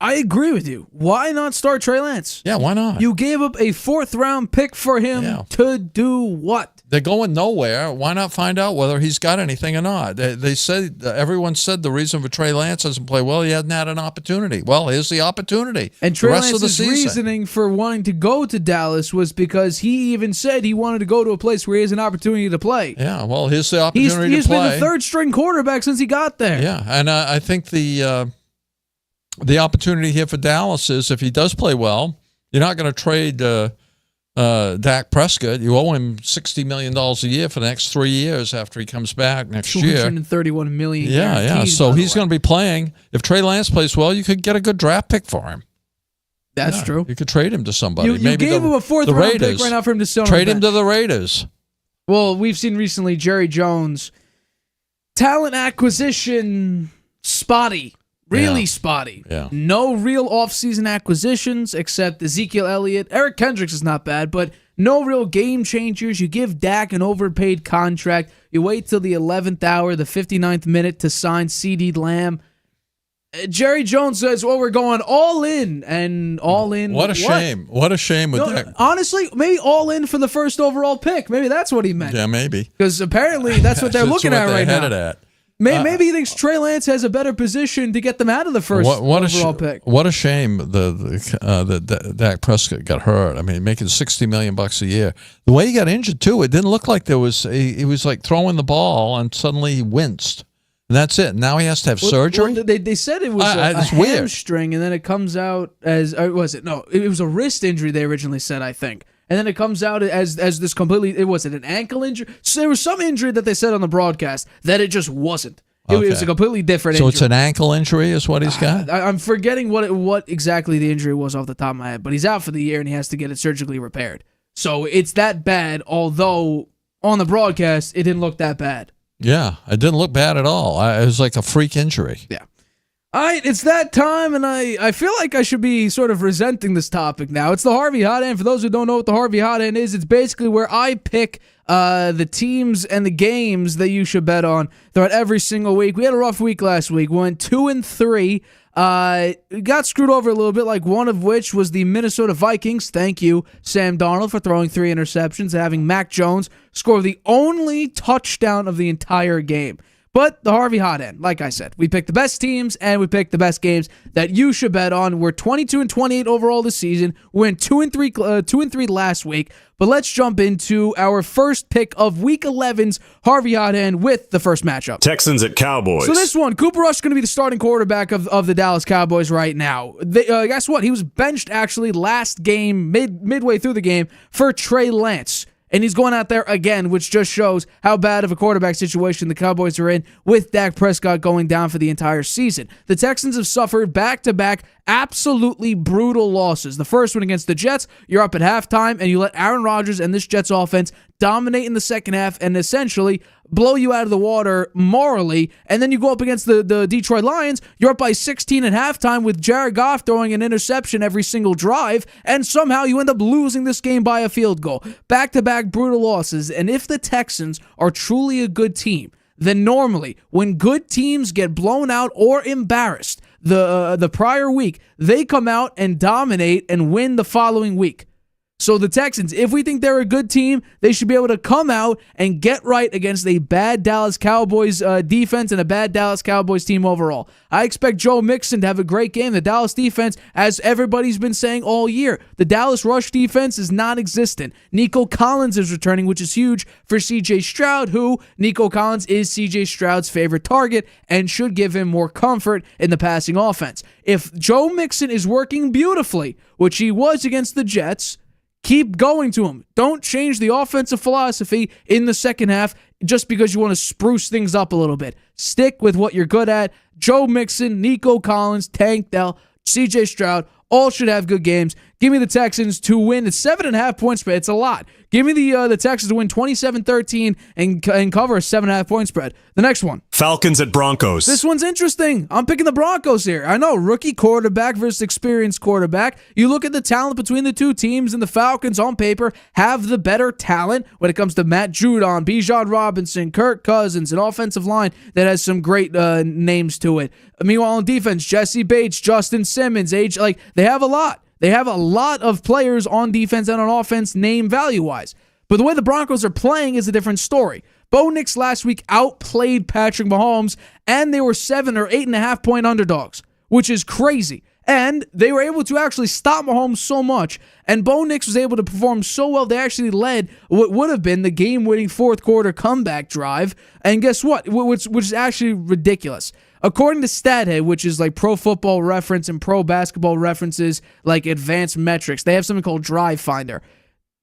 I agree with you. Why not start Trey Lance? Yeah, why not? You gave up a 4th-round pick for him to do what? They're going nowhere. Why not find out whether he's got anything or not? They said everyone said the reason for Trey Lance doesn't play well, he hasn't had an opportunity. Well, here's the opportunity. And Trey Lance's reasoning for wanting to go to Dallas was because he even said he wanted to go to a place where he has an opportunity to play. Yeah, well, here's the opportunity he's to play. He's been the third-string quarterback since he got there. Yeah, and I think the opportunity here for Dallas is if he does play well, you're not going to trade Dak Prescott. You owe him $60 million a year for the next 3 years after he comes back next year. $231 million. Yeah. So he's going to be playing. If Trey Lance plays well, you could get a good draft pick for him. That's true. You could trade him to somebody. You gave him a fourth-round pick right now for him to sell. Trade him to the Raiders. Well, we've seen recently Jerry Jones, talent acquisition spotty. Really spotty. Yeah. No real offseason acquisitions except Ezekiel Elliott. Eric Kendricks is not bad, but no real game changers. You give Dak an overpaid contract. You wait till the 11th hour, the 59th minute to sign CeeDee Lamb. Jerry Jones says, well, we're going all in and all in. What a shame. What a shame with that. Honestly, maybe all in for the first overall pick. Maybe that's what he meant. Yeah, maybe. Because apparently that's what they're looking at right now. At. Maybe he thinks Trey Lance has a better position to get them out of the first overall pick. What a shame that Dak Prescott got hurt. I mean, making $60 million a year. The way he got injured too, it didn't look like he was like throwing the ball and suddenly he winced. And that's it. Now he has to have surgery. Well, they said it was a hamstring, and then it comes out as was it? No, it was a wrist injury. They originally said, I think. And then it comes out as this completely, it was an ankle injury? So there was some injury that they said on the broadcast that it just wasn't. It was a completely different injury. So it's an ankle injury is what he's got? I'm forgetting what exactly the injury was off the top of my head, but he's out for the year and he has to get it surgically repaired. So it's that bad, although on the broadcast, it didn't look that bad. Yeah, it didn't look bad at all. It was like a freak injury. Yeah. All right, it's that time, and I feel like I should be sort of resenting this topic now. It's the Harvey Hot Hand. For those who don't know what the Harvey Hot Hand is, it's basically where I pick the teams and the games that you should bet on throughout every single week. We had a rough week last week. We went 2-3. Got screwed over a little bit, like one of which was the Minnesota Vikings. Thank you, Sam Darnold, for throwing 3 interceptions and having Mac Jones score the only touchdown of the entire game. But the Harvey Hot End, like I said, we picked the best teams and we picked the best games that you should bet on. We're 22-28 overall this season. We went 2-3 last week. But let's jump into our first pick of Week 11's Harvey Hot End with the first matchup. Texans at Cowboys. So this one, Cooper Rush is going to be the starting quarterback of the Dallas Cowboys right now. Guess what? He was benched actually last game, midway through the game, for Trey Lance. And he's going out there again, which just shows how bad of a quarterback situation the Cowboys are in with Dak Prescott going down for the entire season. The Texans have suffered back-to-back absolutely brutal losses. The first one against the Jets, you're up at halftime, and you let Aaron Rodgers and this Jets offense dominate in the second half and essentially blow you out of the water morally, and then you go up against the Detroit Lions, you're up by 16 at halftime with Jared Goff throwing an interception every single drive, and somehow you end up losing this game by a field goal. Back-to-back brutal losses, and if the Texans are truly a good team, then normally when good teams get blown out or embarrassed the prior week, they come out and dominate and win the following week. So the Texans, if we think they're a good team, they should be able to come out and get right against a bad Dallas Cowboys defense and a bad Dallas Cowboys team overall. I expect Joe Mixon to have a great game. The Dallas defense, as everybody's been saying all year, the Dallas rush defense is non-existent. Nico Collins is returning, which is huge for C.J. Stroud, who Nico Collins is C.J. Stroud's favorite target and should give him more comfort in the passing offense. If Joe Mixon is working beautifully, which he was against the Jets, keep going to him. Don't change the offensive philosophy in the second half just because you want to spruce things up a little bit. Stick with what you're good at. Joe Mixon, Nico Collins, Tank Dell, C.J. Stroud, all should have good games. Give me the Texans to win. It's 7.5 point spread. It's a lot. Give me the Texans to win 27-13 and cover a 7.5 point spread. The next one. Falcons at Broncos. This one's interesting. I'm picking the Broncos here. I know, rookie quarterback versus experienced quarterback. You look at the talent between the two teams, and the Falcons on paper have the better talent when it comes to Matt Judon, Bijan Robinson, Kirk Cousins, an offensive line that has some great names to it. Meanwhile, on defense, Jesse Bates, Justin Simmons, they have a lot. They have a lot of players on defense and on offense name value-wise. But the way the Broncos are playing is a different story. Bo Nix last week outplayed Patrick Mahomes, and they were 7 or 8.5 point underdogs, which is crazy. And they were able to actually stop Mahomes so much, and Bo Nix was able to perform so well, they actually led what would have been the game-winning fourth quarter comeback drive. And guess what? Which is actually ridiculous. According to StatHead, which is like Pro Football Reference and Pro Basketball References, like advanced metrics, they have something called Drive Finder.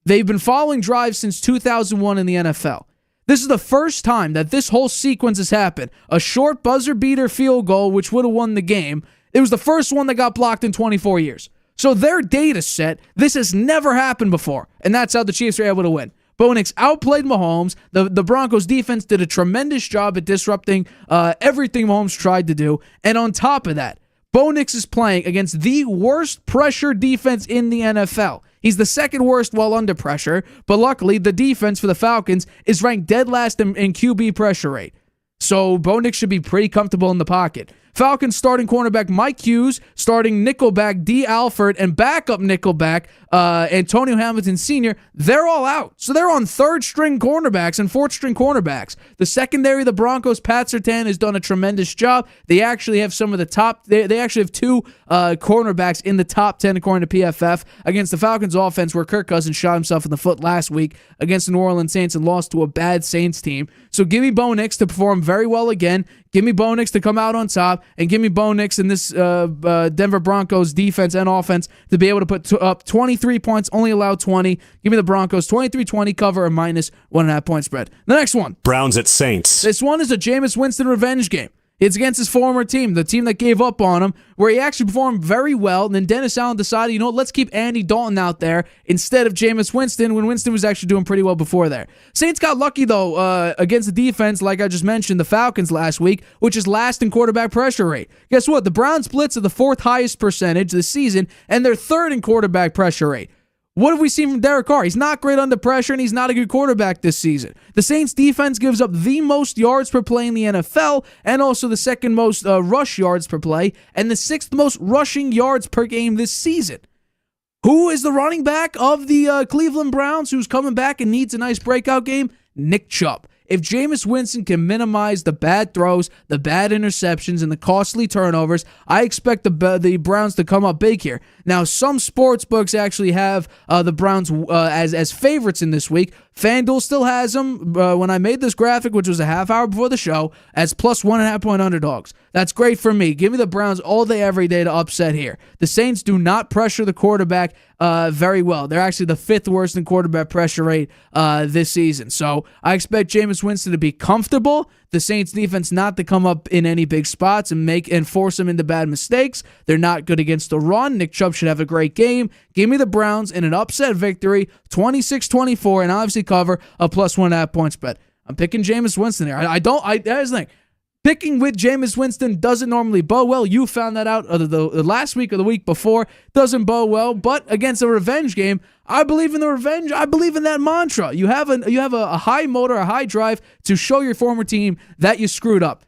They've been following drives since 2001 in the NFL. This is the first time that this whole sequence has happened. A short buzzer beater field goal, which would have won the game. It was the first one that got blocked in 24 years. So their data set, this has never happened before. And that's how the Chiefs are able to win. Bo Nix outplayed Mahomes. The Broncos defense did a tremendous job at disrupting everything Mahomes tried to do. And on top of that, Bo Nix is playing against the worst pressure defense in the NFL. He's the second worst while under pressure, but luckily the defense for the Falcons is ranked dead last in QB pressure rate. So Bo Nix should be pretty comfortable in the pocket. Falcons starting cornerback Mike Hughes, starting nickelback D. Alford, and backup nickelback Antonio Hamilton Sr., they're all out. So they're on third-string cornerbacks and fourth-string cornerbacks. The secondary of the Broncos, Pat Surtain, has done a tremendous job. They actually have some of the top, they actually have two cornerbacks in the top 10 according to PFF against the Falcons offense, where Kirk Cousins shot himself in the foot last week against the New Orleans Saints and lost to a bad Saints team. So give me Bo Nix to perform very well again. Give me Bo Nix to come out on top, and give me Bo Nix in this Denver Broncos defense and offense to be able to put up 23 points, only allow 20. Give me the Broncos 23-20 cover, a minus 1.5 point spread. The next one. Browns at Saints. This one is a Jameis Winston revenge game. It's against his former team, the team that gave up on him, where he actually performed very well. And then Dennis Allen decided, you know what, let's keep Andy Dalton out there instead of Jameis Winston, when Winston was actually doing pretty well before there. Saints got lucky, though, against the defense, like I just mentioned, the Falcons last week, which is last in quarterback pressure rate. Guess what? The Browns blitz are the fourth highest percentage this season, and they're third in quarterback pressure rate. What have we seen from Derek Carr? He's not great under pressure, and he's not a good quarterback this season. The Saints defense gives up the most yards per play in the NFL, and also the second most rush yards per play, and the sixth most rushing yards per game this season. Who is the running back of the Cleveland Browns who's coming back and needs a nice breakout game? Nick Chubb. If Jameis Winston can minimize the bad throws, the bad interceptions, and the costly turnovers, I expect the Browns to come up big here. Now, some sports books actually have the Browns as favorites in this week. FanDuel still has them, when I made this graphic, which was a half hour before the show, as plus 1.5 point underdogs. That's great for me. Give me the Browns all day, every day to upset here. The Saints do not pressure the quarterback very well. They're actually the fifth worst in quarterback pressure rate this season. So I expect Jameis Winston to be comfortable. The Saints defense not to come up in any big spots and force them into bad mistakes. They're not good against the run. Nick Chubb should have a great game. Give me the Browns in an upset victory, 26-24, and obviously cover a plus 1.5 point spread. I'm picking Jameis Winston here. Here's the thing. Picking with Jameis Winston doesn't normally bode well. You found that out the last week or the week before. Doesn't bode well. But against a revenge game, I believe in the revenge. I believe in that mantra. You have a high motor, a high drive to show your former team that you screwed up.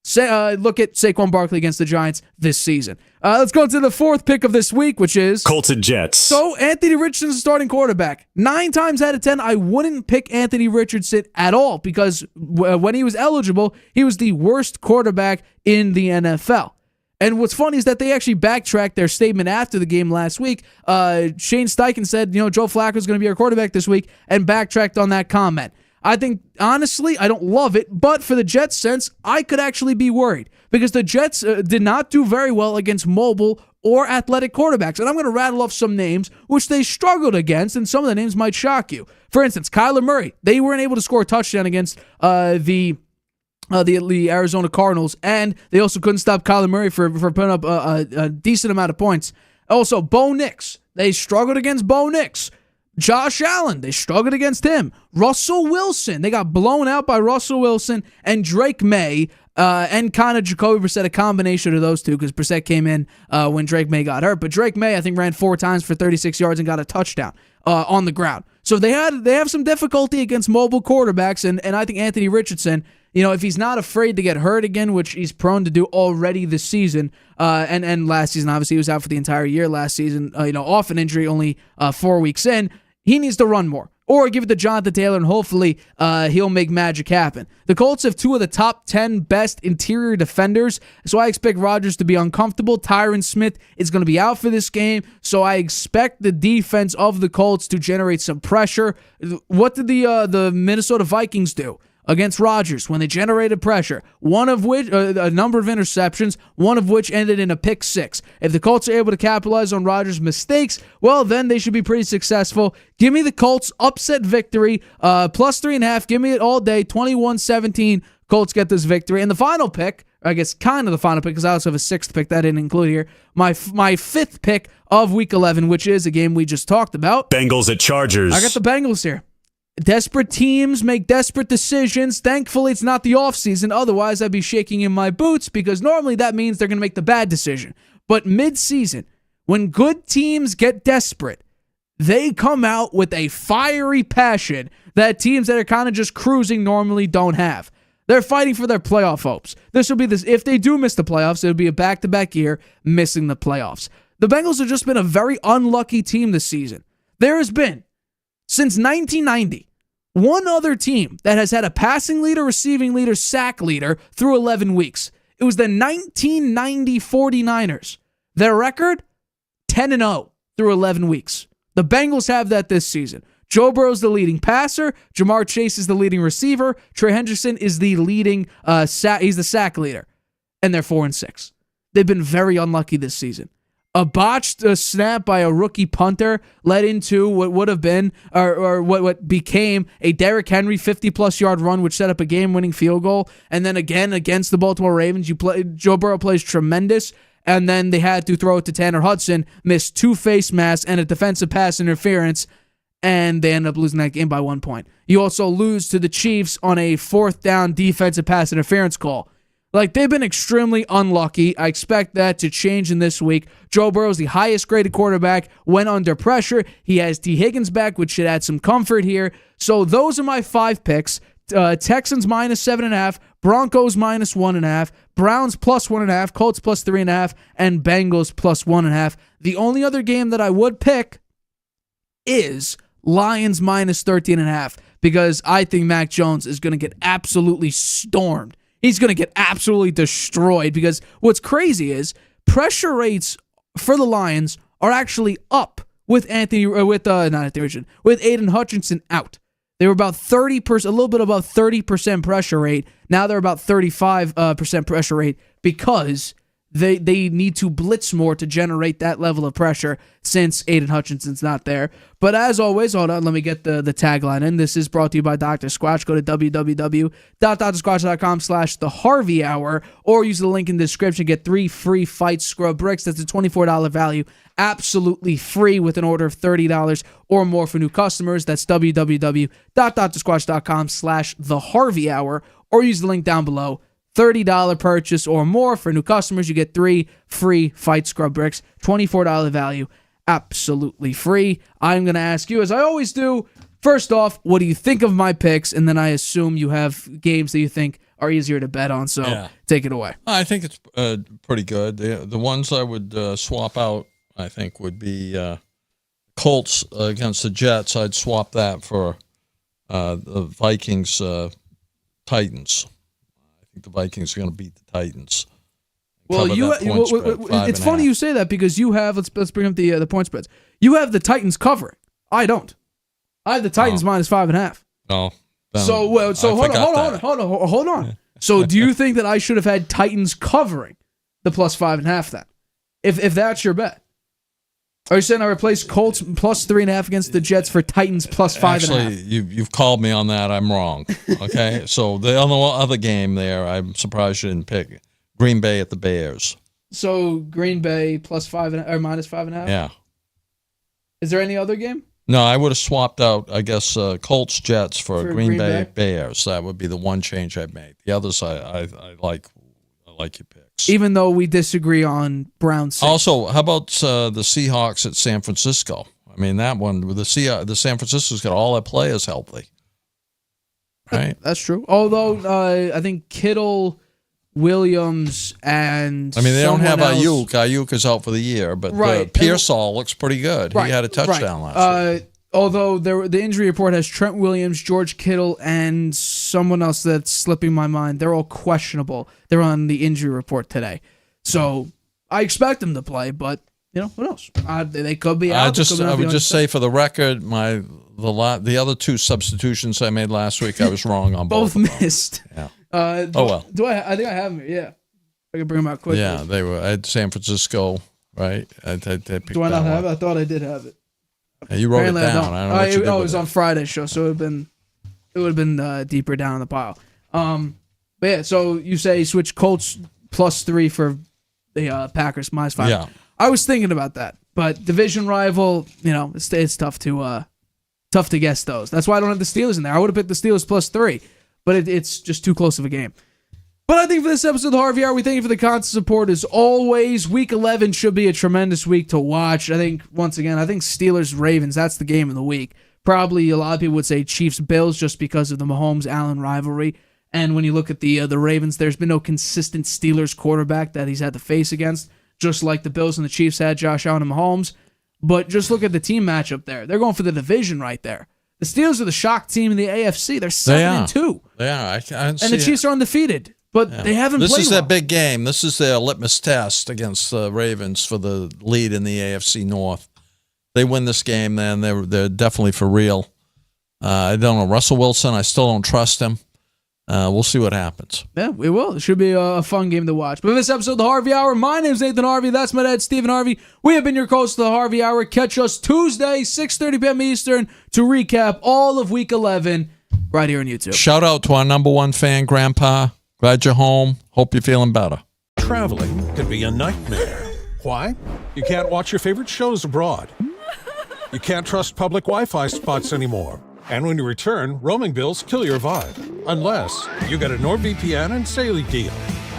Look at Saquon Barkley against the Giants this season. Let's go to the fourth pick of this week, which is Colts at Jets. So Anthony Richardson's the starting quarterback. 9 times out of 10, I wouldn't pick Anthony Richardson at all because when he was eligible, he was the worst quarterback in the NFL. And what's funny is that they actually backtracked their statement after the game last week. Shane Steichen said, Joe Flacco's going to be our quarterback this week, and backtracked on that comment. I think, honestly, I don't love it, but for the Jets' sense, I could actually be worried because the Jets did not do very well against mobile or athletic quarterbacks. And I'm going to rattle off some names which they struggled against, and some of the names might shock you. For instance, Kyler Murray. They weren't able to score a touchdown against the Arizona Cardinals, and they also couldn't stop Kyler Murray for putting up a decent amount of points. Also, Bo Nix. They struggled against Bo Nix. Josh Allen, they struggled against him. Russell Wilson, they got blown out by Russell Wilson and Drake May, and kind of Jacoby Brissett, a combination of those two, because Brissett came in when Drake May got hurt. But Drake May, I think, ran 4 times for 36 yards and got a touchdown on the ground. So they have some difficulty against mobile quarterbacks, and I think Anthony Richardson, if he's not afraid to get hurt again, which he's prone to do already this season, and last season, obviously, he was out for the entire year last season, off an injury only 4 weeks in. He needs to run more. or give it to Jonathan Taylor, and hopefully he'll make magic happen. The Colts have 2 of the top 10 best interior defenders, so I expect Rodgers to be uncomfortable. Tyron Smith is going to be out for this game, so I expect the defense of the Colts to generate some pressure. What did the Minnesota Vikings do against Rodgers when they generated pressure? One of which, a number of interceptions, one of which ended in a pick 6. If the Colts are able to capitalize on Rodgers' mistakes, well, then they should be pretty successful. Give me the Colts upset victory, plus 3.5. Give me it all day, 21-17. Colts get this victory. And the final pick, I guess kind of the final pick, because I also have a 6th pick that I didn't include here. My 5th pick of Week 11, which is a game we just talked about. Bengals at Chargers. I got the Bengals here. Desperate teams make desperate decisions. Thankfully, it's not the offseason. Otherwise, I'd be shaking in my boots because normally that means they're going to make the bad decision. But mid-season, when good teams get desperate, they come out with a fiery passion that teams that are kind of just cruising normally don't have. They're fighting for their playoff hopes. This will be this. If they do miss the playoffs, it'll be a back-to-back year missing the playoffs. The Bengals have just been a very unlucky team this season. There has been, since 1990, one other team that has had a passing leader, receiving leader, sack leader through 11 weeks. It was the 1990 49ers. Their record, 10-0 through 11 weeks. The Bengals have that this season. Joe Burrow's the leading passer. Jamar Chase is the leading receiver. Trey Hendrickson is the leading he's the sack leader. And they're 4-6. They've been very unlucky this season. A botched snap by a rookie punter led into what would have been, or what became a Derrick Henry 50-plus yard run, which set up a game-winning field goal. And then again, against the Baltimore Ravens, Joe Burrow plays tremendous, and then they had to throw it to Tanner Hudson, missed 2 face masks and a defensive pass interference, and they end up losing that game by 1 point. You also lose to the Chiefs on a 4th down defensive pass interference call. Like, they've been extremely unlucky. I expect that to change in this week. Joe Burrow is the highest graded quarterback when under pressure. He has T. Higgins back, which should add some comfort here. So those are my 5 picks. Texans minus 7.5, Broncos minus 1.5, Browns plus 1.5, Colts plus 3.5, and Bengals plus 1.5. The only other game that I would pick is Lions minus 13.5, because I think Mac Jones is going to get absolutely stormed. He's going to get absolutely destroyed, because what's crazy is pressure rates for the Lions are actually up with Aiden Hutchinson out. They were about 30%, a little bit above 30% pressure rate. Now they're about 35% pressure rate because they need to blitz more to generate that level of pressure since Aiden Hutchinson's not there. But as always, hold on, let me get the tagline in. This is brought to you by Dr. Squatch. Go to www.drsquatch.com/the Harvey Hour or use the link in the description. Get 3 free Fight Scrub bricks. That's a $24 value. Absolutely free with an order of $30 or more for new customers. That's www.drsquatch.com/the Harvey Hour or use the link down below. $30 purchase or more for new customers. You get 3 free Fight Scrub bricks. $24 value. Absolutely free. I'm going to ask you, as I always do, first off, what do you think of my picks? And then I assume you have games that you think are easier to bet on. So Take it away. I think it's pretty good. The ones I would swap out, I think, would be Colts against the Jets. I'd swap that for the Vikings Titans. The Vikings are going to beat the Titans. Well, it's funny you say that because you have, let's bring up the point spreads. You have the Titans covering. I don't. I have the Titans minus 5.5. No. So hold on. So do you think that I should have had Titans covering the plus 5.5 then? If that's your bet. Are you saying I replace Colts plus 3.5 against the Jets for Titans plus 5.5? Actually, you've called me on that. I'm wrong. Okay, so the other game there, I'm surprised you didn't pick Green Bay at the Bears. So Green Bay plus 5.5 or minus 5.5. Yeah. Is there any other game? No, I would have swapped out, I guess, Colts Jets for Green Bay Bears. That would be the one change I'd make. The others I like your picks. Even though we disagree on Browns. Also, how about the Seahawks at San Francisco? I mean, that one with the San Francisco's got all their players healthy. Right? That's true. Although I think Kittle, Williams, and they don't have Ayuk. Ayuk is out for the year, but Pearsall looks pretty good. He had a touchdown last week. Although the injury report has Trent Williams, George Kittle, and someone else that's slipping my mind. They're all questionable. They're on the injury report today. So I expect them to play, but who knows? They could be out. I would just say for the record, the other two substitutions I made last week, I was wrong on both. Both missed. Yeah. I think I have them here. Yeah. I can bring them out quickly. Yeah, they were. I had San Francisco, right? Do I not have it? I thought I did have it. Yeah, you wrote it down. I don't know what you did it with was it. on Friday's show, so it would have been deeper down in the pile. But yeah, so you say switch Colts +3 for the Packers -5. Yeah. I was thinking about that, but division rival, it's tough to guess those. That's why I don't have the Steelers in there. I would have picked the Steelers +3, but it's just too close of a game. But I think for this episode of the Harvey Hour, we thank you for the constant support as always. Week 11 should be a tremendous week to watch. I think Steelers-Ravens, that's the game of the week. Probably a lot of people would say Chiefs-Bills just because of the Mahomes-Allen rivalry. And when you look at the Ravens, there's been no consistent Steelers quarterback that he's had to face against, just like the Bills and the Chiefs had Josh Allen and Mahomes. But just look at the team matchup there. They're going for the division right there. The Steelers are the shock team in the AFC. They're 7-2. They are. And the Chiefs are undefeated. But they haven't played This is their well. big game. This is their litmus test against the Ravens for the lead in the AFC North. They win this game, then they're definitely for real. I don't know. Russell Wilson, I still don't trust him. We'll see what happens. Yeah, we will. It should be a fun game to watch. But for this episode of the Harvey Hour, my name is Nathan Harvey. That's my dad, Stephen Harvey. We have been your hosts of the Harvey Hour. Catch us Tuesday, 6:30 p.m. Eastern, to recap all of Week 11 right here on YouTube. Shout out to our number one fan, Grandpa. Glad you're home. Hope you're feeling better. Traveling can be a nightmare. Why? You can't watch your favorite shows abroad. You can't trust public Wi-Fi spots anymore. And when you return, roaming bills kill your vibe. Unless you get a NordVPN and Saley deal.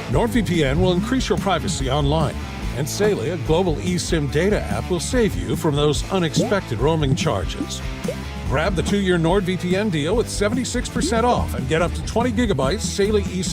NordVPN will increase your privacy online. And Saley, a global eSIM data app, will save you from those unexpected roaming charges. Grab the 2-year NordVPN deal with 76% off and get up to 20 gigabytes Saley eSIM.